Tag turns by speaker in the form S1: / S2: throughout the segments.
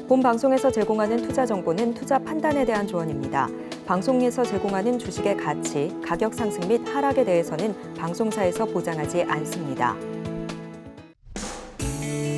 S1: 본 방송에서 제공하는 투자 정보는 투자 판단에 대한 조언입니다. 방송에서 제공하는 주식의 가치, 가격 상승 및 하락에 대해서는 방송사에서 보장하지 않습니다.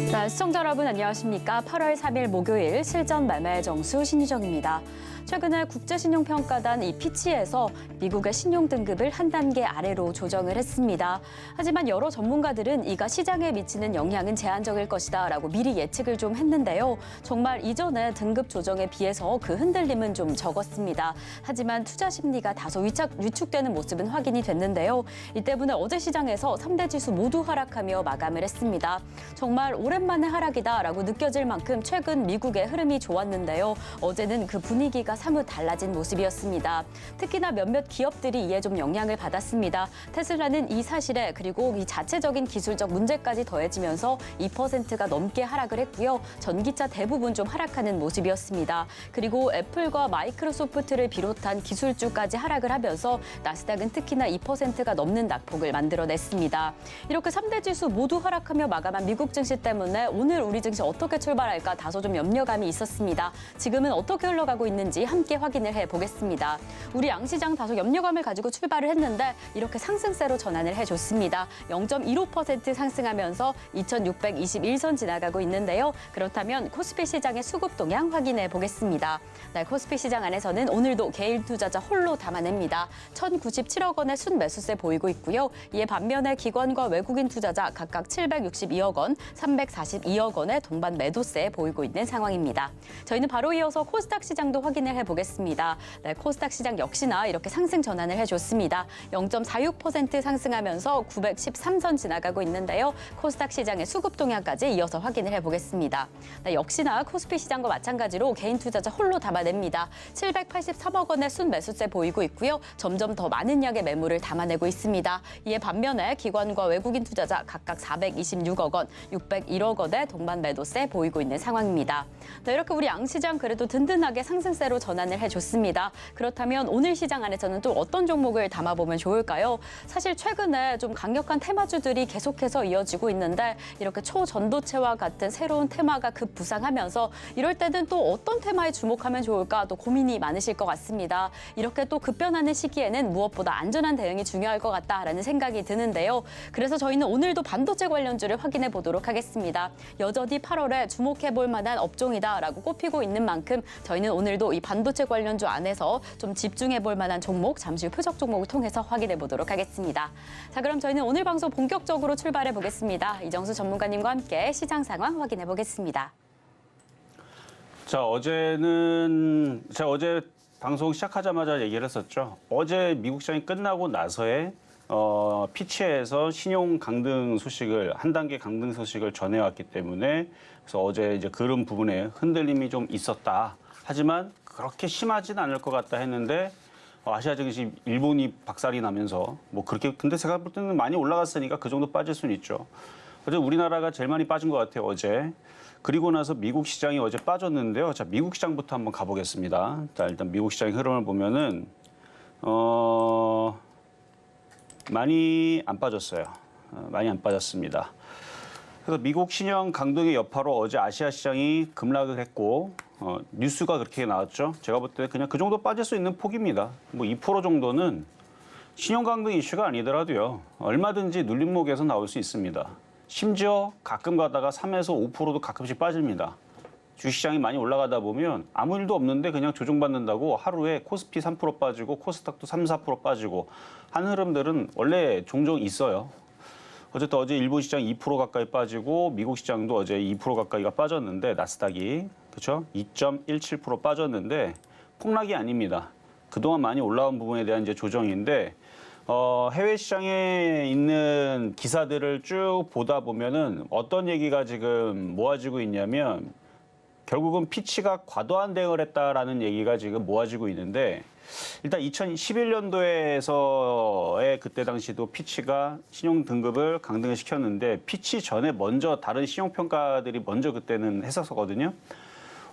S2: 자, 시청자 여러분 안녕하십니까? 8월 3일 목요일 실전 매매 정수 신유정입니다. 최근에 국제신용평가단 이 피치에서 미국의 신용 등급을 한 단계 아래로 조정을 했습니다. 하지만 여러 전문가들은 이가 시장에 미치는 영향은 제한적일 것이다라고 미리 예측을 좀 했는데요. 정말 이전에 등급 조정에 비해서 그 흔들림은 좀 적었습니다. 하지만 투자 심리가 다소 위축되는 모습은 확인이 됐는데요. 이 때문에 어제 시장에서 3대 지수 모두 하락하며 마감을 했습니다. 정말 오랜만에 하락이다라고 느껴질 만큼 최근 미국의 흐름이 좋았는데요. 어제는 그 분위기가 사뭇 달라진 모습이었습니다. 특히나 몇몇 기업들이 이에 좀 영향을 받았습니다. 테슬라는 이 사실에 그리고 이 자체적인 기술적 문제까지 더해지면서 2%가 넘게 하락을 했고요. 전기차 대부분 좀 하락하는 모습이었습니다. 그리고 애플과 마이크로소프트를 비롯한 기술주까지 하락을 하면서 나스닥은 특히나 2%가 넘는 낙폭을 만들어냈습니다. 이렇게 3대 지수 모두 하락하며 마감한 미국 증시 때문에 오늘 우리 증시 어떻게 출발할까 다소 좀 염려감이 있었습니다. 지금은 어떻게 흘러가고 있는지 함께 확인을 해보겠습니다. 우리 양시장 다소 염려감을 가지고 출발을 했는데 이렇게 상승세로 전환을 해줬습니다. 0.15% 상승하면서 2621선 지나가고 있는데요. 그렇다면 코스피 시장의 수급 동향 확인해 보겠습니다. 네, 코스피 시장 안에서는 오늘도 개인 투자자 홀로 담아냅니다. 1,097억 원의 순매수세 보이고 있고요. 이에 반면에 기관과 외국인 투자자 각각 762억 원, 342억 원의 동반 매도세 보이고 있는 상황입니다. 저희는 바로 이어서 코스닥 시장도 확인을 해보겠습니다. 네, 코스닥 시장 역시나 이렇게 상승 전환을 해줬습니다. 0.46% 상승하면서 913선 지나가고 있는데요. 코스닥 시장의 수급 동향까지 이어서 확인을 해보겠습니다. 네, 역시나 코스피 시장과 마찬가지로 개인 투자자 홀로 담아냅니다. 783억 원의 순매수세 보이고 있고요. 점점 더 많은 양의 매물을 담아내고 있습니다. 이에 반면에 기관과 외국인 투자자 각각 426억 원, 601억 원의 동반 매도세 보이고 있는 상황입니다. 네, 이렇게 우리 양시장 그래도 든든하게 상승세로 전환을 해줬습니다. 그렇다면 오늘 시장 안에서는 또 어떤 종목을 담아보면 좋을까요? 사실 최근에 좀 강력한 테마주들이 계속해서 이어지고 있는데 이렇게 초전도체와 같은 새로운 테마가 급부상하면서 이럴 때는 또 어떤 테마에 주목하면 좋을까 또 고민이 많으실 것 같습니다. 이렇게 또 급변하는 시기에는 무엇보다 안전한 대응이 중요할 것 같다라는 생각이 드는데요. 그래서 저희는 오늘도 반도체 관련주를 확인해 보도록 하겠습니다. 여전히 8월에 주목해 볼 만한 업종이다라고 꼽히고 있는 만큼 저희는 오늘도 이 반도체 관련주 안에서 좀 집중해 볼 만한 종목, 잠시 후 표적 종목을 통해서 확인해 보도록 하겠습니다. 자, 그럼 저희는 오늘 방송 본격적으로 출발해 보겠습니다. 이정수 전문가님과 함께 시장 상황 확인해 보겠습니다.
S3: 자, 제가 어제 방송 시작하자마자 얘기를 했었죠. 어제 미국 시장이 끝나고 나서의 피치에서 신용 강등 소식을 한 단계 강등 소식을 전해왔기 때문에 그래서 어제 이제 그런 부분에 흔들림이 좀 있었다. 하지만 그렇게 심하진 않을 것 같다 했는데 아시아 증시 일본이 박살이 나면서 뭐 그렇게 근데 제가 볼 때는 많이 올라갔으니까 그 정도 빠질 수는 있죠. 어제 우리나라가 제일 많이 빠진 것 같아요, 어제. 그리고 나서 미국 시장이 어제 빠졌는데요. 자, 미국 시장부터 한번 가보겠습니다. 자, 일단 미국 시장의 흐름을 보면은 많이 안 빠졌어요. 많이 안 빠졌습니다. 그래서 미국 신용 강등의 여파로 어제 아시아 시장이 급락을 했고 뉴스가 그렇게 나왔죠. 제가 볼 때 그냥 그 정도 빠질 수 있는 폭입니다. 뭐 2% 정도는 신용 강등 이슈가 아니더라도요. 얼마든지 눌림목에서 나올 수 있습니다. 심지어 가끔 가다가 3에서 5%도 가끔씩 빠집니다. 주식시장이 많이 올라가다 보면 아무 일도 없는데 그냥 조정받는다고 하루에 코스피 3% 빠지고 코스닥도 3, 4% 빠지고 한 흐름들은 원래 종종 있어요. 어쨌든 어제 일본 시장 2% 가까이 빠지고 미국 시장도 어제 2% 가까이가 빠졌는데 나스닥이 그렇죠? 2.17% 빠졌는데 폭락이 아닙니다. 그동안 많이 올라온 부분에 대한 이제 조정인데 해외 시장에 있는 기사들을 쭉 보다 보면은 어떤 얘기가 지금 모아지고 있냐면 결국은 피치가 과도한 대응을 했다라는 얘기가 지금 모아지고 있는데 일단 2011년도에서의 그때 당시도 피치가 신용 등급을 강등을 시켰는데 피치 전에 먼저 다른 신용 평가들이 먼저 그때는 했었거든요.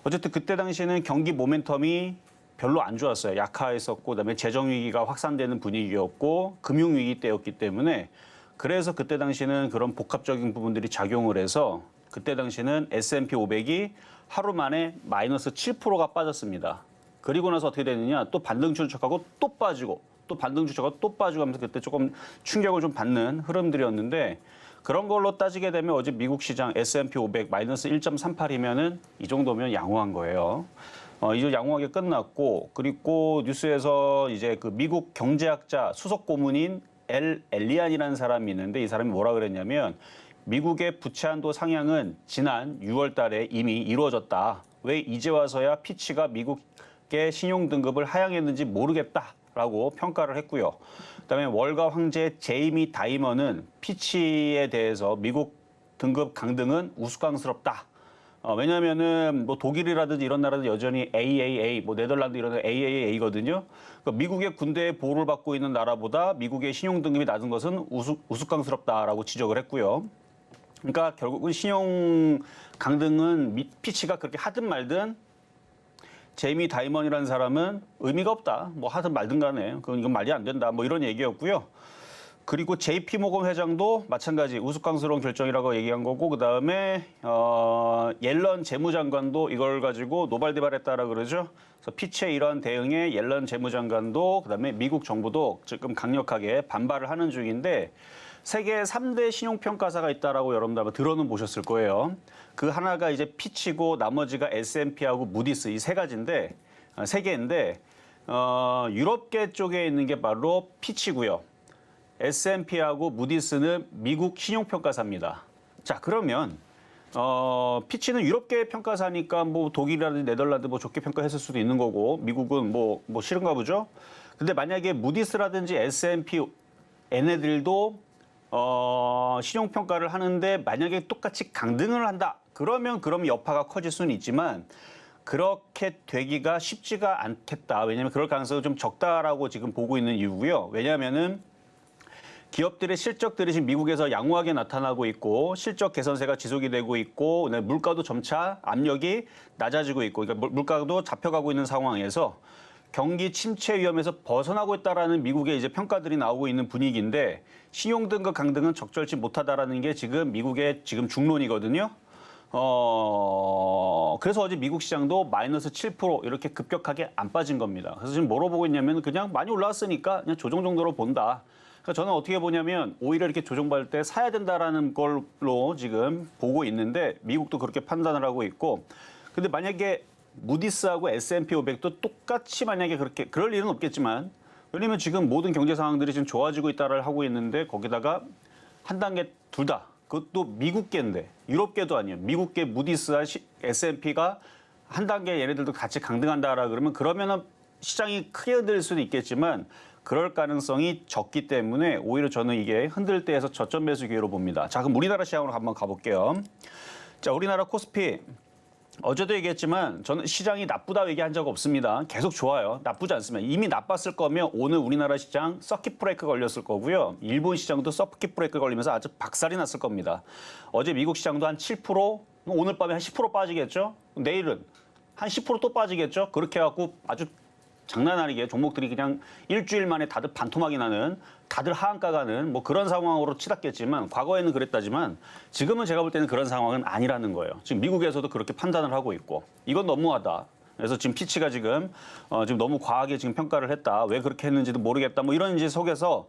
S3: 어쨌든 그때 당시에는 경기 모멘텀이 별로 안 좋았어요. 약화했었고 그다음에 재정 위기가 확산되는 분위기였고 금융 위기 때였기 때문에 그래서 그때 당시에는 그런 복합적인 부분들이 작용을 해서 그때 당시는 S&P 500이 하루 만에 마이너스 7%가 빠졌습니다. 그리고 나서 어떻게 되느냐, 또 반등 추적하고 또 빠지고 또 반등 추적하고 또 빠지고 하면서 그때 조금 충격을 좀 받는 흐름들이었는데, 그런 걸로 따지게 되면 어제 미국 시장 S&P 500 마이너스 1.38이면은 이 정도면 양호한 거예요. 이제 양호하게 끝났고, 그리고 뉴스에서 이제 그 미국 경제학자 수석 고문인 엘 엘리안이라는 사람이 있는데, 이 사람이 뭐라 그랬냐면 미국의 부채 한도 상향은 지난 6월 달에 이미 이루어졌다. 왜 이제 와서야 피치가 미국의 신용 등급을 하향했는지 모르겠다라고 평가를 했고요. 그다음에 월가 황제 제이미 다이먼은 피치에 대해서 미국 등급 강등은 우스꽝스럽다. 왜냐하면은 뭐 독일이라든지 이런 나라도 여전히 AAA, 뭐 네덜란드 이런 데 AAA거든요. 그러니까 미국의 군대의 보호를 받고 있는 나라보다 미국의 신용 등급이 낮은 것은 우스꽝스럽다라고 지적을 했고요. 그러니까 결국은 신용 강등은 피치가 그렇게 하든 말든 제이미 다이먼이라는 사람은 의미가 없다. 뭐 하든 말든 간에 그건 이건 말이 안 된다. 뭐 이런 얘기였고요. 그리고 JP 모건 회장도 마찬가지 우스꽝스러운 결정이라고 얘기한 거고, 그다음에 옐런 재무장관도 이걸 가지고 노발대발했다라 그러죠. 그래서 피치의 이러한 대응에 옐런 재무장관도 그다음에 미국 정부도 지금 강력하게 반발을 하는 중인데, 세계 3대 신용평가사가 있다라고 여러분들 아마 들어는 보셨을 거예요. 그 하나가 이제 피치고 나머지가 S&P하고 무디스 이 세 가지인데, 세 개인데 유럽계 쪽에 있는 게 바로 피치고요. S&P하고 무디스는 미국 신용평가사입니다. 자, 그러면 피치는 유럽계 평가사니까 뭐 독일이라든지 네덜란드 뭐 좋게 평가했을 수도 있는 거고, 미국은 뭐 싫은가 보죠. 근데 만약에 무디스라든지 S&P 얘네들도 신용평가를 하는데 만약에 똑같이 강등을 한다. 그럼 여파가 커질 수는 있지만 그렇게 되기가 쉽지가 않겠다. 왜냐하면 그럴 가능성이 좀 적다라고 지금 보고 있는 이유고요. 왜냐하면은 기업들의 실적들이 지금 미국에서 양호하게 나타나고 있고, 실적 개선세가 지속이 되고 있고, 물가도 점차 압력이 낮아지고 있고, 그러니까 물가도 잡혀가고 있는 상황에서 경기 침체 위험에서 벗어나고 있다라는 미국의 이제 평가들이 나오고 있는 분위기인데, 신용 등급 강등은 적절치 못하다라는 게 지금 미국의 지금 중론이거든요. 그래서 어제 미국 시장도 마이너스 7% 이렇게 급격하게 안 빠진 겁니다. 그래서 지금 뭐로 보고 있냐면 그냥 많이 올라왔으니까 그냥 조정 정도로 본다. 그러니까 저는 어떻게 보냐면 오히려 이렇게 조정받을 때 사야 된다라는 걸로 지금 보고 있는데, 미국도 그렇게 판단을 하고 있고, 근데 만약에 무디스하고 S&P 500도 똑같이 만약에 그렇게 그럴 일은 없겠지만, 왜냐면 지금 모든 경제 상황들이 지금 좋아지고 있다를 하고 있는데, 거기다가 한 단계 둘 다 그것도 미국계인데 유럽계도 아니에요. 미국계 무디스와 S&P가 한 단계 얘네들도 같이 강등한다라 그러면은 시장이 크게 흔들릴 수도 있겠지만 그럴 가능성이 적기 때문에 오히려 저는 이게 흔들 때에서 저점 매수 기회로 봅니다. 자, 그럼 우리나라 시장으로 한번 가볼게요. 자, 우리나라 코스피 어제도 얘기했지만 저는 시장이 나쁘다 얘기한 적 없습니다. 계속 좋아요. 나쁘지 않습니다. 이미 나빴을 거면 오늘 우리나라 시장 서킷 브레이크 걸렸을 거고요. 일본 시장도 서킷 브레이크 걸리면서 아주 박살이 났을 겁니다. 어제 미국 시장도 한 7%, 오늘 밤에 한 10% 빠지겠죠. 내일은 한 10% 또 빠지겠죠. 그렇게 해갖고 아주 장난 아니게 종목들이 그냥 일주일 만에 다들 반토막이 나는, 다들 하한가 가는 뭐 그런 상황으로 치닫겠지만, 과거에는 그랬다지만 지금은 제가 볼 때는 그런 상황은 아니라는 거예요. 지금 미국에서도 그렇게 판단을 하고 있고, 이건 너무하다. 그래서 지금 피치가 지금 너무 과하게 지금 평가를 했다. 왜 그렇게 했는지도 모르겠다. 뭐 이런 이제 속에서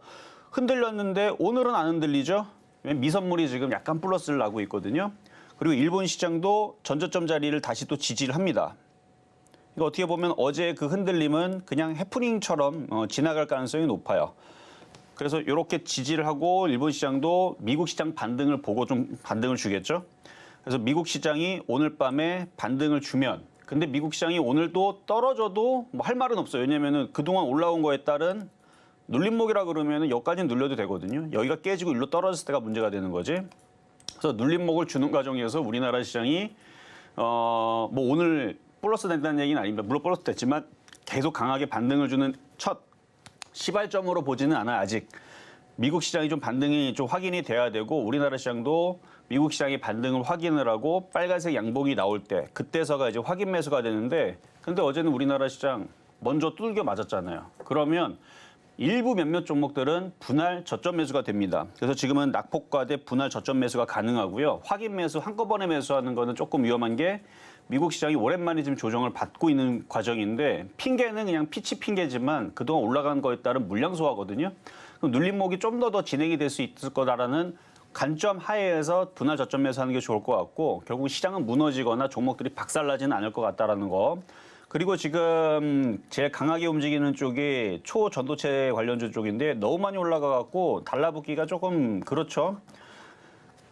S3: 흔들렸는데 오늘은 안 흔들리죠. 미선물이 지금 약간 플러스를 나고 있거든요. 그리고 일본 시장도 전저점 자리를 다시 또 지지를 합니다. 그러니까 어떻게 보면 어제 그 흔들림은 그냥 해프닝처럼 지나갈 가능성이 높아요. 그래서 이렇게 지지를 하고 일본 시장도 미국 시장 반등을 보고 좀 반등을 주겠죠. 그래서 미국 시장이 오늘 밤에 반등을 주면, 근데 미국 시장이 오늘도 떨어져도 뭐 할 말은 없어요. 왜냐면은 그동안 올라온 거에 따른 눌림목이라 그러면은 여기까지는 눌려도 되거든요. 여기가 깨지고 일로 떨어졌을 때가 문제가 되는 거지. 그래서 눌림목을 주는 과정에서 우리나라 시장이 뭐 오늘 플러스 된다는 얘기는 아닙니다. 물론 플러스 됐지만 계속 강하게 반등을 주는 첫 시발점으로 보지는 않아요. 아직 미국 시장이 좀 반등이 좀 확인이 돼야 되고, 우리나라 시장도 미국 시장의 반등을 확인을 하고 빨간색 양봉이 나올 때 그때서가 이제 확인 매수가 되는데, 근데 어제는 우리나라 시장 먼저 뚫겨 맞았잖아요. 그러면 일부 몇몇 종목들은 분할 저점 매수가 됩니다. 그래서 지금은 낙폭과대 분할 저점 매수가 가능하고요. 확인 매수 한꺼번에 매수하는 거는 조금 위험한 게 미국 시장이 오랜만에 지금 조정을 받고 있는 과정인데 핑계는 그냥 피치 핑계지만 그동안 올라간 거에 따른 물량 소화거든요. 그럼 눌림목이 좀 더 진행이 될 수 있을 거다라는 관점 하에서 분할 저점 매수하는 게 좋을 것 같고 결국 시장은 무너지거나 종목들이 박살나지는 않을 것 같다라는 거. 그리고 지금 제일 강하게 움직이는 쪽이 초전도체 관련주 쪽인데 너무 많이 올라가 갖고 달라붙기가 조금 그렇죠.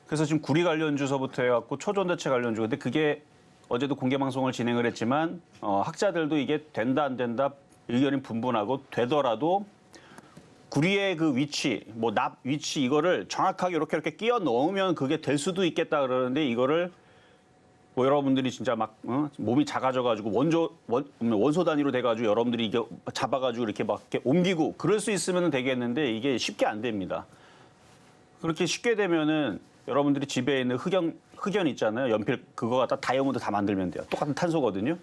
S3: 그래서 지금 구리 관련주서부터 해갖고 초전도체 관련주. 근데 그게 어제도 공개 방송을 진행을 했지만 학자들도 이게 된다 안 된다 의견이 분분하고 되더라도 구리의 그 위치, 뭐 납 위치 이거를 정확하게 이렇게 끼워 넣으면 그게 될 수도 있겠다 그러는데 이거를 뭐 여러분들이 진짜 막 몸이 작아져가지고 원소 단위로 돼가지고 여러분들이 이게 잡아가지고 이렇게 막 이렇게 옮기고 그럴 수 있으면 되겠는데 이게 쉽게 안 됩니다. 그렇게 쉽게 되면은 여러분들이 집에 있는 흑연 있잖아요. 연필 그거 갖다 다이아몬드 다 만들면 돼요. 똑같은 탄소거든요.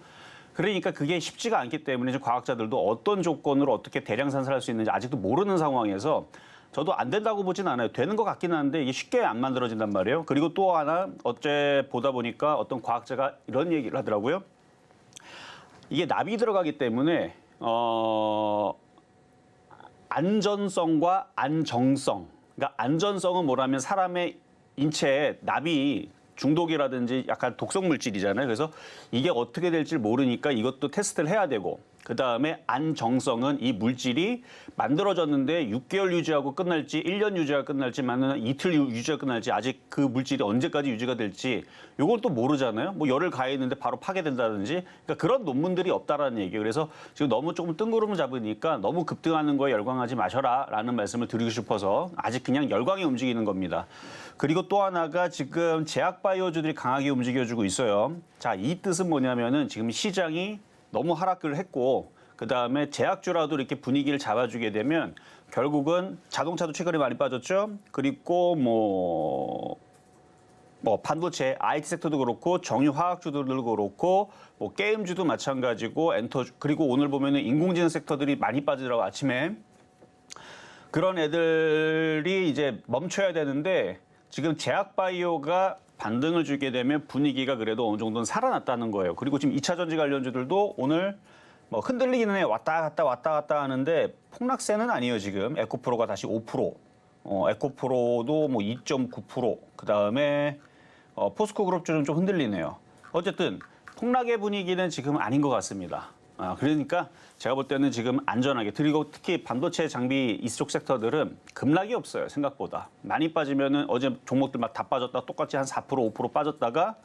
S3: 그러니까 그게 쉽지가 않기 때문에 과학자들도 어떤 조건으로 어떻게 대량 산살할 수 있는지 아직도 모르는 상황에서 저도 안 된다고 보진 않아요. 되는 것 같기는 한데 이게 쉽게 안 만들어진단 말이에요. 그리고 또 하나 어제 보다 보니까 어떤 과학자가 이런 얘기를 하더라고요. 이게 납이 들어가기 때문에 안전성과 안정성. 그러니까 안전성은 뭐라면 사람의 인체에 납이 중독이라든지 약간 독성 물질이잖아요. 그래서 이게 어떻게 될지 모르니까 이것도 테스트를 해야 되고 그다음에 안정성은 이 물질이 만들어졌는데 6개월 유지하고 끝날지 1년 유지하고 끝날지 아니면 이틀 유지하고 끝날지 아직 그 물질이 언제까지 유지가 될지 이걸 또 모르잖아요. 뭐 열을 가했는데 바로 파괴된다든지 그러니까 그런 논문들이 없다라는 얘기예요. 그래서 지금 너무 조금 뜬구름을 잡으니까 너무 급등하는 거에 열광하지 마셔라라는 말씀을 드리고 싶어서 아직 그냥 열광이 움직이는 겁니다. 그리고 또 하나가 지금 제약바이오주들이 강하게 움직여주고 있어요. 자, 이 뜻은 뭐냐면은 지금 시장이 너무 하락을 했고 그다음에 제약주라도 이렇게 분위기를 잡아주게 되면 결국은 자동차도 최근에 많이 빠졌죠. 그리고 뭐 반도체, IT 섹터도 그렇고 정유화학주들도 그렇고 뭐 게임주도 마찬가지고 엔터주 그리고 오늘 보면은 인공지능 섹터들이 많이 빠지더라고 아침에 그런 애들이 이제 멈춰야 되는데 지금 제약바이오가 반등을 주게 되면 분위기가 그래도 어느 정도는 살아났다는 거예요. 그리고 지금 2차 전지 관련주들도 오늘 뭐 흔들리기는 해 왔다 갔다 하는데 폭락세는 아니에요 지금. 에코프로가 다시 5%, 에코프로도 뭐 2.9%, 그 다음에 포스코그룹주는 좀 흔들리네요. 어쨌든 폭락의 분위기는 지금 아닌 것 같습니다. 그러니까 제가 볼 때는 지금 안전하게 그리고 특히 반도체 장비 이쪽 섹터들은 급락이 없어요 생각보다 많이 빠지면은 어제 종목들 막 다 빠졌다 똑같이 한 4% 5% 빠졌다가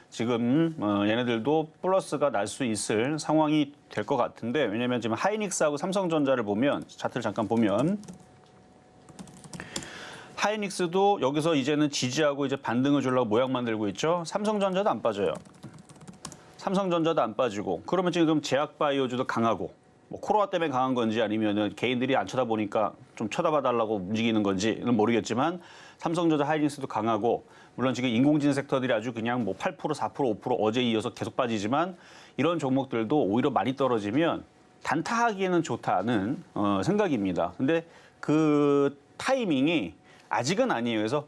S3: 지금 얘네들도 플러스가 날 수 있을 상황이 될 것 같은데 왜냐면 지금 하이닉스하고 삼성전자를 보면 차트를 잠깐 보면 하이닉스도 여기서 이제는 지지하고 이제 반등을 주려고 모양 만들고 있죠. 삼성전자도 안 빠져요. 삼성전자도 안 빠지고 그러면 지금 제약바이오주도 강하고 뭐 코로나 때문에 강한 건지 아니면은 개인들이 안 쳐다보니까 좀 쳐다봐달라고 움직이는 건지는 모르겠지만 삼성전자 하이닉스도 강하고 물론 지금 인공지능 섹터들이 아주 그냥 뭐 8% 4% 5% 어제 이어서 계속 빠지지만 이런 종목들도 오히려 많이 떨어지면 단타하기에는 좋다는 생각입니다. 근데 그 타이밍이 아직은 아니에요. 그래서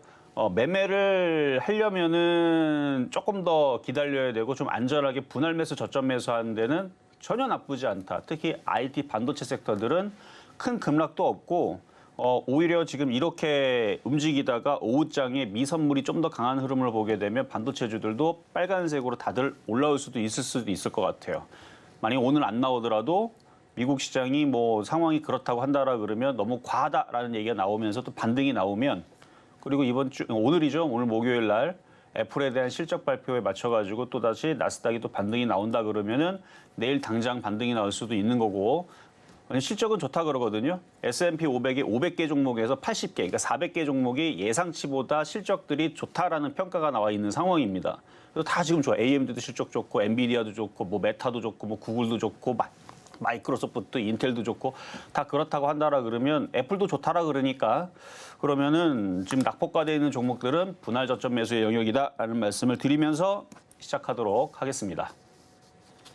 S3: 매매를 하려면은 조금 더 기다려야 되고 좀 안전하게 분할 매수, 저점 매수하는 데는 전혀 나쁘지 않다. 특히 IT 반도체 섹터들은 큰 급락도 없고 오히려 지금 이렇게 움직이다가 오후장에 미선물이 좀 더 강한 흐름을 보게 되면 반도체주들도 빨간색으로 다들 올라올 수도 있을 것 같아요. 만약에 오늘 안 나오더라도 미국 시장이 뭐 상황이 그렇다고 한다라 그러면 너무 과하다라는 얘기가 나오면서 또 반등이 나오면 그리고 이번 주 오늘이죠. 오늘 목요일 날 애플에 대한 실적 발표에 맞춰가지고 또 다시 나스닥이 또 반등이 나온다 그러면은 내일 당장 반등이 나올 수도 있는 거고 실적은 좋다 그러거든요. S&P 500의 500개 종목에서 80개, 그러니까 400개 종목이 예상치보다 실적들이 좋다라는 평가가 나와 있는 상황입니다. 그래서 다 지금 좋아. AMD도 실적 좋고, 엔비디아도 좋고, 뭐 메타도 좋고, 뭐 구글도 좋고, 마이크로소프트, 인텔도 좋고 다 그렇다고 한다라 그러면 애플도 좋다라 그러니까 그러면은 지금 낙폭과대에 있는 종목들은 분할 저점 매수의 영역이다라는 말씀을 드리면서 시작하도록 하겠습니다.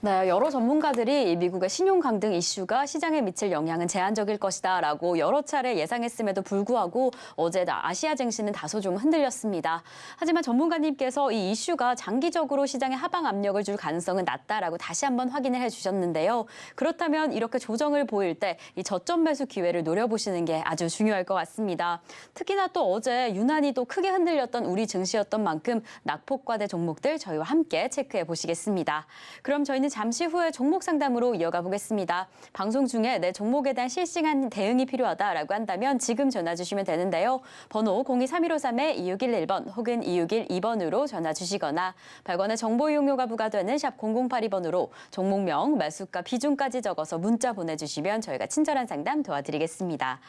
S2: 네, 여러 전문가들이 미국의 신용 강등 이슈가 시장에 미칠 영향은 제한적일 것이다라고 여러 차례 예상했음에도 불구하고 어제 아시아 증시는 다소 좀 흔들렸습니다. 하지만 전문가님께서 이 이슈가 장기적으로 시장에 하방 압력을 줄 가능성은 낮다라고 다시 한번 확인을 해주셨는데요. 그렇다면 이렇게 조정을 보일 때 이 저점 매수 기회를 노려보시는 게 아주 중요할 것 같습니다. 특히나 또 어제 유난히 또 크게 흔들렸던 우리 증시였던 만큼 낙폭과대 종목들 저희와 함께 체크해 보시겠습니다. 그럼 저희는 잠시 후에 종목 상담으로 이어가 보겠습니다. 방송 중에 내 종목에 대한 실시간 대응이 필요하다라고 한다면 지금 전화 주시면 되는데요. 번호 023153-2611번 혹은 2612번으로 전화 주시거나 100원의 정보 이용료가 부과되는 샵 0082번으로 종목명, 매수가, 비중까지 적어서 문자 보내주시면 저희가 친절한 상담 도와드리겠습니다.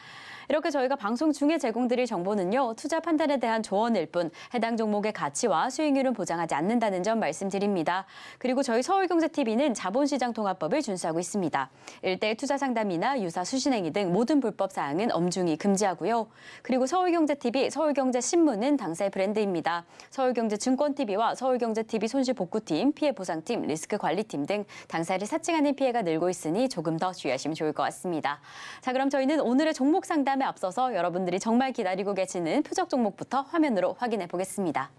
S2: 이렇게 저희가 방송 중에 제공드릴 정보는요. 투자 판단에 대한 조언일 뿐 해당 종목의 가치와 수익률은 보장하지 않는다는 점 말씀드립니다. 그리고 저희 서울경제TV는 자본시장통합법을 준수하고 있습니다. 1:1 투자 상담이나 유사 수신행위 등 모든 불법 사항은 엄중히 금지하고요. 그리고 서울경제TV, 서울경제신문은 당사의 브랜드입니다. 서울경제증권TV와 서울경제TV 손실복구팀, 피해보상팀, 리스크관리팀 등 당사를 사칭하는 피해가 늘고 있으니 조금 더 주의하시면 좋을 것 같습니다. 자, 그럼 저희는 오늘의 종목 상담에 앞서서 여러분들이 정말 기다리고 계시는 표적 종목부터 화면으로 확인해 보겠습니다.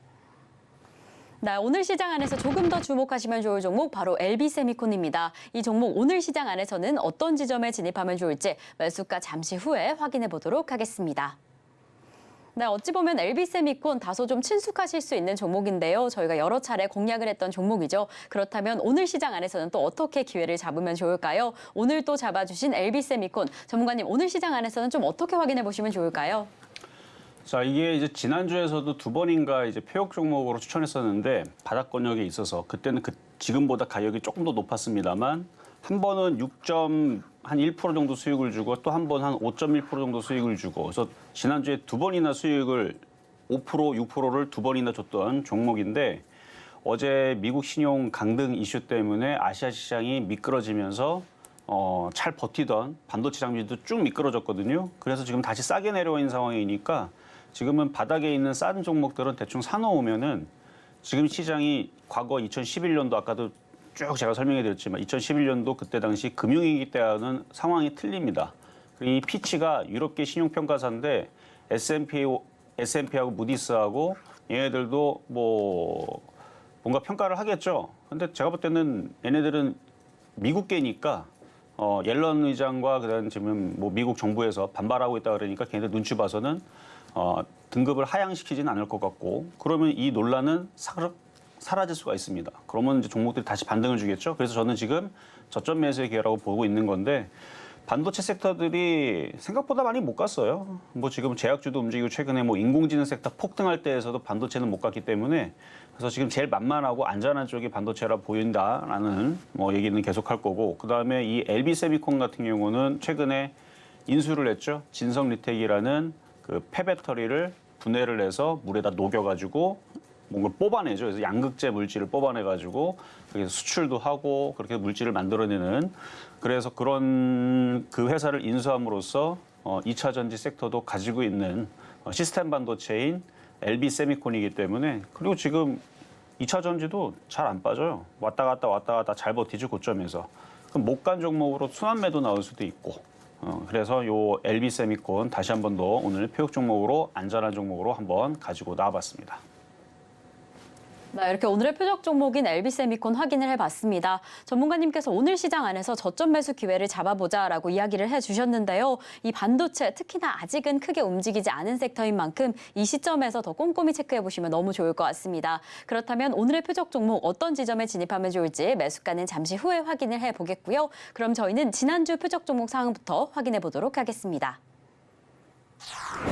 S2: 네, 오늘 시장 안에서 조금 더 주목하시면 좋을 종목 바로 LB세미콘입니다. 이 종목 오늘 시장 안에서는 어떤 지점에 진입하면 좋을지 매수가 잠시 후에 확인해 보도록 하겠습니다. 네, 어찌 보면 LB세미콘 다소 좀 친숙하실 수 있는 종목인데요. 저희가 여러 차례 공략을 했던 종목이죠. 그렇다면 오늘 시장 안에서는 또 어떻게 기회를 잡으면 좋을까요? 오늘 또 잡아주신 LB세미콘 전문가님, 오늘 시장 안에서는 좀 어떻게 확인해 보시면 좋을까요?
S3: 자, 이게 이제 지난주에서도 두 번인가 이제 폐역 종목으로 추천했었는데 바닥권역에 있어서 그때는 지금보다 가격이 조금 더 높았습니다만 한 번은 6.1% 정도 수익을 주고 또 한 번 한 5.1% 정도 수익을 주고 그래서 지난주에 두 번이나 수익을 5%, 6%를 두 번이나 줬던 종목인데 어제 미국 신용 강등 이슈 때문에 아시아 시장이 미끄러지면서 잘 버티던 반도체 장비도 쭉 미끄러졌거든요. 그래서 지금 다시 싸게 내려와 있는 상황이니까 지금은 바닥에 있는 싼 종목들은 대충 사놓으면은 지금 시장이 과거 2011년도 아까도 쭉 제가 설명해 드렸지만 2011년도 그때 당시 금융위기 때와는 상황이 틀립니다. 이 피치가 유럽계 신용평가사인데 S&P하고 무디스하고 얘네들도 뭔가 평가를 하겠죠. 근데 제가 볼 때는 얘네들은 미국계니까 옐런 의장과 그다음 지금 미국 정부에서 반발하고 있다 그러니까 걔네들 눈치 봐서는 등급을 하향시키지는 않을 것 같고 그러면 이 논란은 사라질 수가 있습니다. 그러면 이제 종목들이 다시 반등을 주겠죠. 그래서 저는 지금 저점 매수의 기회라고 보고 있는 건데 반도체 섹터들이 생각보다 많이 못 갔어요. 지금 제약주도 움직이고 최근에 인공지능 섹터 폭등할 때에서도 반도체는 못 갔기 때문에 그래서 지금 제일 만만하고 안전한 쪽이 반도체라 보인다라는 얘기는 계속할 거고 그다음에 이 LB세미콘 같은 경우는 최근에 인수를 했죠. 진성리텍이라는 그 폐배터리를 분해를 해서 물에다 녹여가지고 뭔가 뽑아내죠. 그래서 양극재 물질을 뽑아내가지고 그래서 수출도 하고 그렇게 물질을 만들어내는 그래서 그런 그 회사를 인수함으로써 2차 전지 섹터도 가지고 있는 시스템 반도체인 LB세미콘이기 때문에 그리고 지금 2차 전지도 잘 안 빠져요. 왔다 갔다 잘 버티죠. 고점에서. 그럼 못 간 종목으로 순환매도 나올 수도 있고 그래서 요 LB세미콘 다시 한 번 더 오늘 폐역 종목으로 안전한 종목으로 한번 가지고 나와봤습니다.
S2: 네, 이렇게 오늘의 표적 종목인 LB세미콘 확인을 해봤습니다. 전문가님께서 오늘 시장 안에서 저점 매수 기회를 잡아보자라고 이야기를 해주셨는데요. 이 반도체, 특히나 아직은 크게 움직이지 않은 섹터인 만큼 이 시점에서 더 꼼꼼히 체크해보시면 너무 좋을 것 같습니다. 그렇다면 오늘의 표적 종목 어떤 지점에 진입하면 좋을지 매수가는 잠시 후에 확인을 해보겠고요. 그럼 저희는 지난주 표적 종목 상황부터 확인해 보도록 하겠습니다.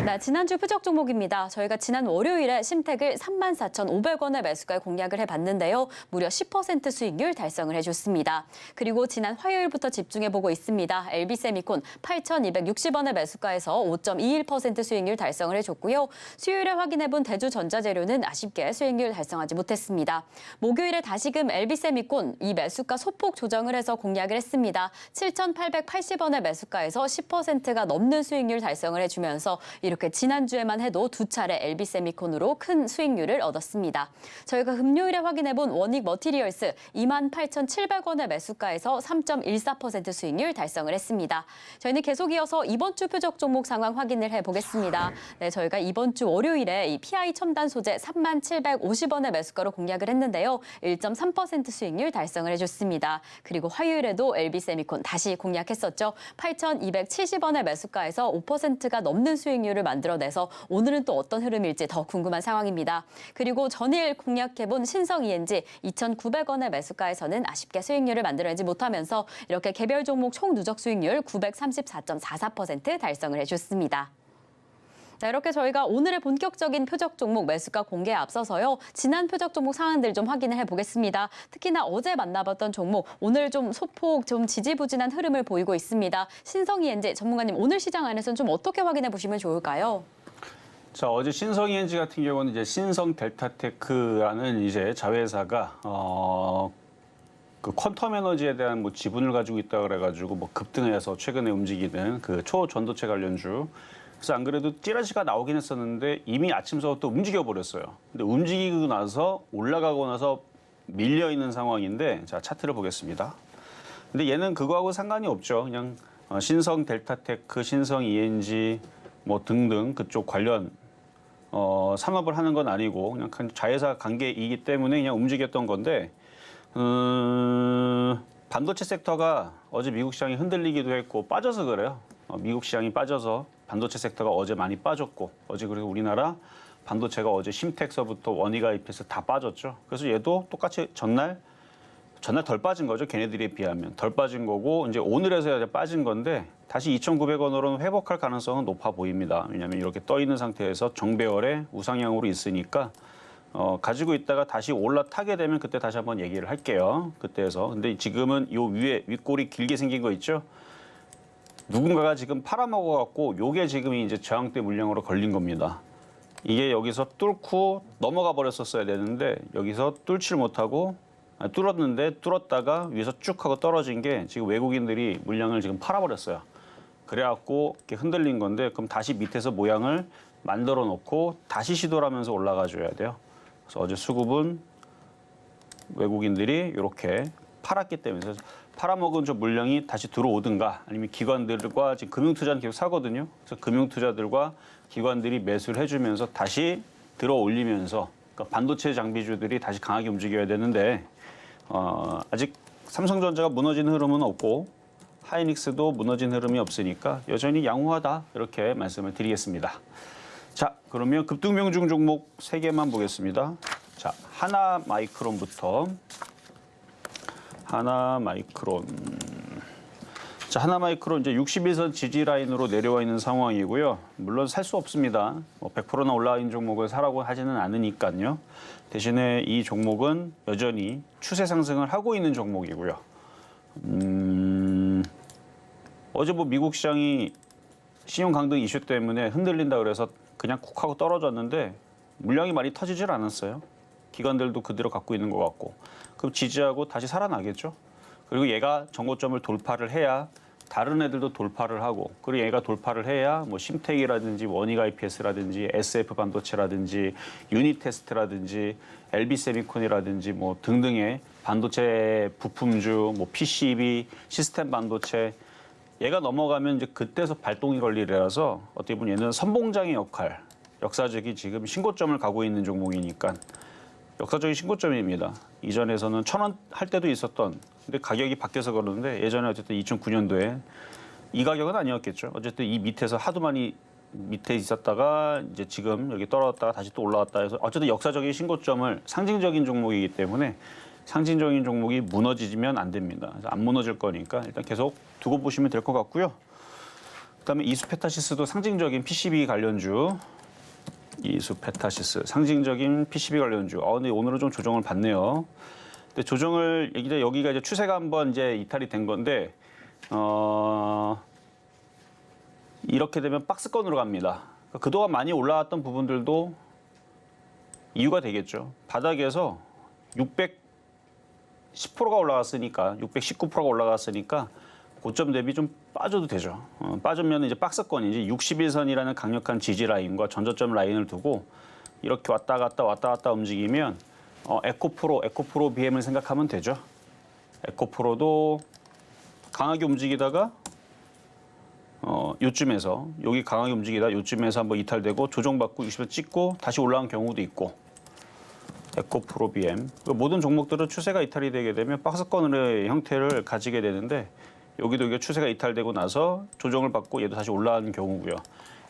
S2: 네, 지난주 표적 종목입니다. 저희가 지난 월요일에 심택을 34,500원의 매수가에 공략을 해봤는데요. 무려 10% 수익률 달성을 해줬습니다. 그리고 지난 화요일부터 집중해보고 있습니다. LB세미콘 8,260원의 매수가에서 5.21% 수익률 달성을 해줬고요. 수요일에 확인해본 대주전자재료는 아쉽게 수익률 달성하지 못했습니다. 목요일에 다시금 LB세미콘 이 매수가 소폭 조정을 해서 공략을 했습니다. 7,880원의 매수가에서 10%가 넘는 수익률 달성을 해주면서 나오면서 이렇게 지난주에만 해도 2차례 LB세미콘으로 큰 수익률을 얻었습니다. 저희가 금요일에 확인해본 원익 머티리얼스 28,700원의 매수가에서 3.14% 수익률 달성을 했습니다. 저희는 계속 이어서 이번 주 표적 종목 상황 확인을 해보겠습니다. 네, 저희가 이번 주 월요일에 이 PI 첨단 소재 3750원의 매수가로 공략을 했는데요. 1.3% 수익률 달성을 해줬습니다. 그리고 화요일에도 LB세미콘 다시 공략했었죠. 8,270원의 매수가에서 5%가 넘는 수익률을 만들어내서 오늘은 또 어떤 흐름일지 더 궁금한 상황입니다. 그리고 전일 공략해본 신성ENG 2,900원의 매수가에서는 아쉽게 수익률을 만들어내지 못하면서 이렇게 개별 종목 총 누적 수익률 934.44% 달성을 해줬습니다. 자, 이렇게 저희가 오늘의 본격적인 표적 종목 매수가 공개에 앞서서요. 지난 표적 종목 상황들 좀 확인을 해보겠습니다. 특히나 어제 만나봤던 종목, 오늘 좀 소폭 좀 지지부진한 흐름을 보이고 있습니다. 신성ENG 전문가님, 오늘 시장 안에서는 좀 어떻게 확인해 보시면 좋을까요?
S3: 자, 어제 신성ENG 같은 경우는 이제 신성델타테크라는 이제 자회사가 그 퀀텀 에너지에 대한 뭐 지분을 가지고 있다 그래가지고 뭐 급등해서 최근에 움직이는 그 초전도체 관련주. 그래서 안 그래도 찌라시가 나오긴 했었는데 이미 아침서부터 움직여 버렸어요. 근데 움직이고 나서 올라가고 나서 밀려 있는 상황인데, 자, 차트를 보겠습니다. 근데 얘는 그거하고 상관이 없죠. 그냥 신성 델타테크, 신성 ENG 뭐 등등 그쪽 관련 산업을 하는 건 아니고 그냥 자회사 관계이기 때문에 그냥 움직였던 건데, 반도체 섹터가 어제 미국 시장이 흔들리기도 했고 빠져서 그래요. 미국 시장이 빠져서 반도체 섹터가 어제 많이 빠졌고, 어제 그리고 우리나라 반도체가 어제 심텍서부터 원희가 IP에서 다 빠졌죠. 그래서 얘도 똑같이 전날 덜 빠진 거죠. 걔네들에 비하면 덜 빠진 거고, 이제 오늘에서야 빠진 건데 다시 2,900원으로는 회복할 가능성은 높아 보입니다. 왜냐하면 이렇게 떠 있는 상태에서 정배열의 우상향으로 있으니까 가지고 있다가 다시 올라타게 되면 그때 다시 한번 얘기를 할게요. 그때에서. 근데 지금은 요 위에 윗골이 길게 생긴 거 있죠. 누군가가 지금 팔아먹어갖고 요게 지금 이제 저항대 물량으로 걸린 겁니다. 이게 여기서 뚫고 넘어가 버렸었어야 되는데 여기서 뚫지를 못하고 뚫었는데 뚫었다가 위에서 쭉 하고 떨어진 게 지금 외국인들이 물량을 지금 팔아버렸어요. 그래갖고 이렇게 흔들린 건데, 그럼 다시 밑에서 모양을 만들어 놓고 다시 시도를 하면서 올라가 줘야 돼요. 그래서 어제 수급은 외국인들이 이렇게 팔았기 때문에 팔아먹은 저 물량이 다시 들어오든가 아니면 기관들과 지금 금융투자는 계속 사거든요. 그래서 금융투자들과 기관들이 매수를 해주면서 다시 들어 올리면서, 그러니까 반도체 장비주들이 다시 강하게 움직여야 되는데 아직 삼성전자가 무너진 흐름은 없고 하이닉스도 무너진 흐름이 없으니까 여전히 양호하다, 이렇게 말씀을 드리겠습니다. 자, 그러면 급등명중 종목 3개만 보겠습니다. 자, 하나마이크론부터. 하나마이크론. 자, 하나마이크론 이제 61선 지지 라인으로 내려와 있는 상황이고요. 물론 살 수 없습니다. 100%나 올라와 있는 종목을 사라고 하지는 않으니까요. 대신에 이 종목은 여전히 추세 상승을 하고 있는 종목이고요. 어제 뭐 미국 시장이 신용 강등 이슈 때문에 흔들린다 그래서 그냥 쿡 하고 떨어졌는데 물량이 많이 터지질 않았어요. 기관들도 그대로 갖고 있는 것 같고. 그럼 지지하고 다시 살아나겠죠. 그리고 얘가 정고점을 돌파를 해야 다른 애들도 돌파를 하고, 그리고 얘가 돌파를 해야 뭐 심텍이라든지 원희가 IPS라든지 SF 반도체라든지 유니테스트라든지 LB세미콘이라든지 뭐 등등의 반도체 부품주, 뭐 PCB, 시스템 반도체, 얘가 넘어가면 이제 그때서 발동이 걸리라서 어떻게 보면 얘는 선봉장의 역할, 역사적인 지금 신고점을 가고 있는 종목이니까 역사적인 신고점입니다. 이전에서는 1,000원 할 때도 있었던, 근데 가격이 바뀌어서 그러는데 예전에 어쨌든 2009년도에 이 가격은 아니었겠죠. 어쨌든 이 밑에서 하도 많이 밑에 있었다가 이제 지금 여기 떨어졌다가 다시 또 올라왔다 해서 어쨌든 역사적인 신고점을, 상징적인 종목이기 때문에 상징적인 종목이 무너지면 안 됩니다. 그래서 안 무너질 거니까 일단 계속 두고 보시면 될 것 같고요. 그다음에 이수페타시스도 상징적인 PCB 관련주. 이수페타시스 상징적인 PCB 관련주. 근데 오늘은 좀 조정을 받네요. 근데 조정을 여기가 이제 추세가 한번 이제 이탈이 된 건데 이렇게 되면 박스권으로 갑니다. 그동안 많이 올라왔던 부분들도 이유가 되겠죠. 바닥에서 610%가 올라갔으니까, 619%가 올라갔으니까 고점 대비 좀 빠져도 되죠. 빠지면 이제 박스권이지 61선이라는 강력한 지지 라인과 전저점 라인을 두고 이렇게 왔다 갔다 움직이면 에코프로 BM을 생각하면 되죠. 에코프로도 강하게 움직이다가 요쯤에서 여기 강하게 움직이다 요쯤에서 한번 이탈되고 조정받고 60을 찍고 다시 올라간 경우도 있고 에코프로 BM 모든 종목들은 추세가 이탈이 되게 되면 박스권의 형태를 가지게 되는데 여기도 이게 추세가 이탈되고 나서 조정을 받고 얘도 다시 올라가는 경우고요.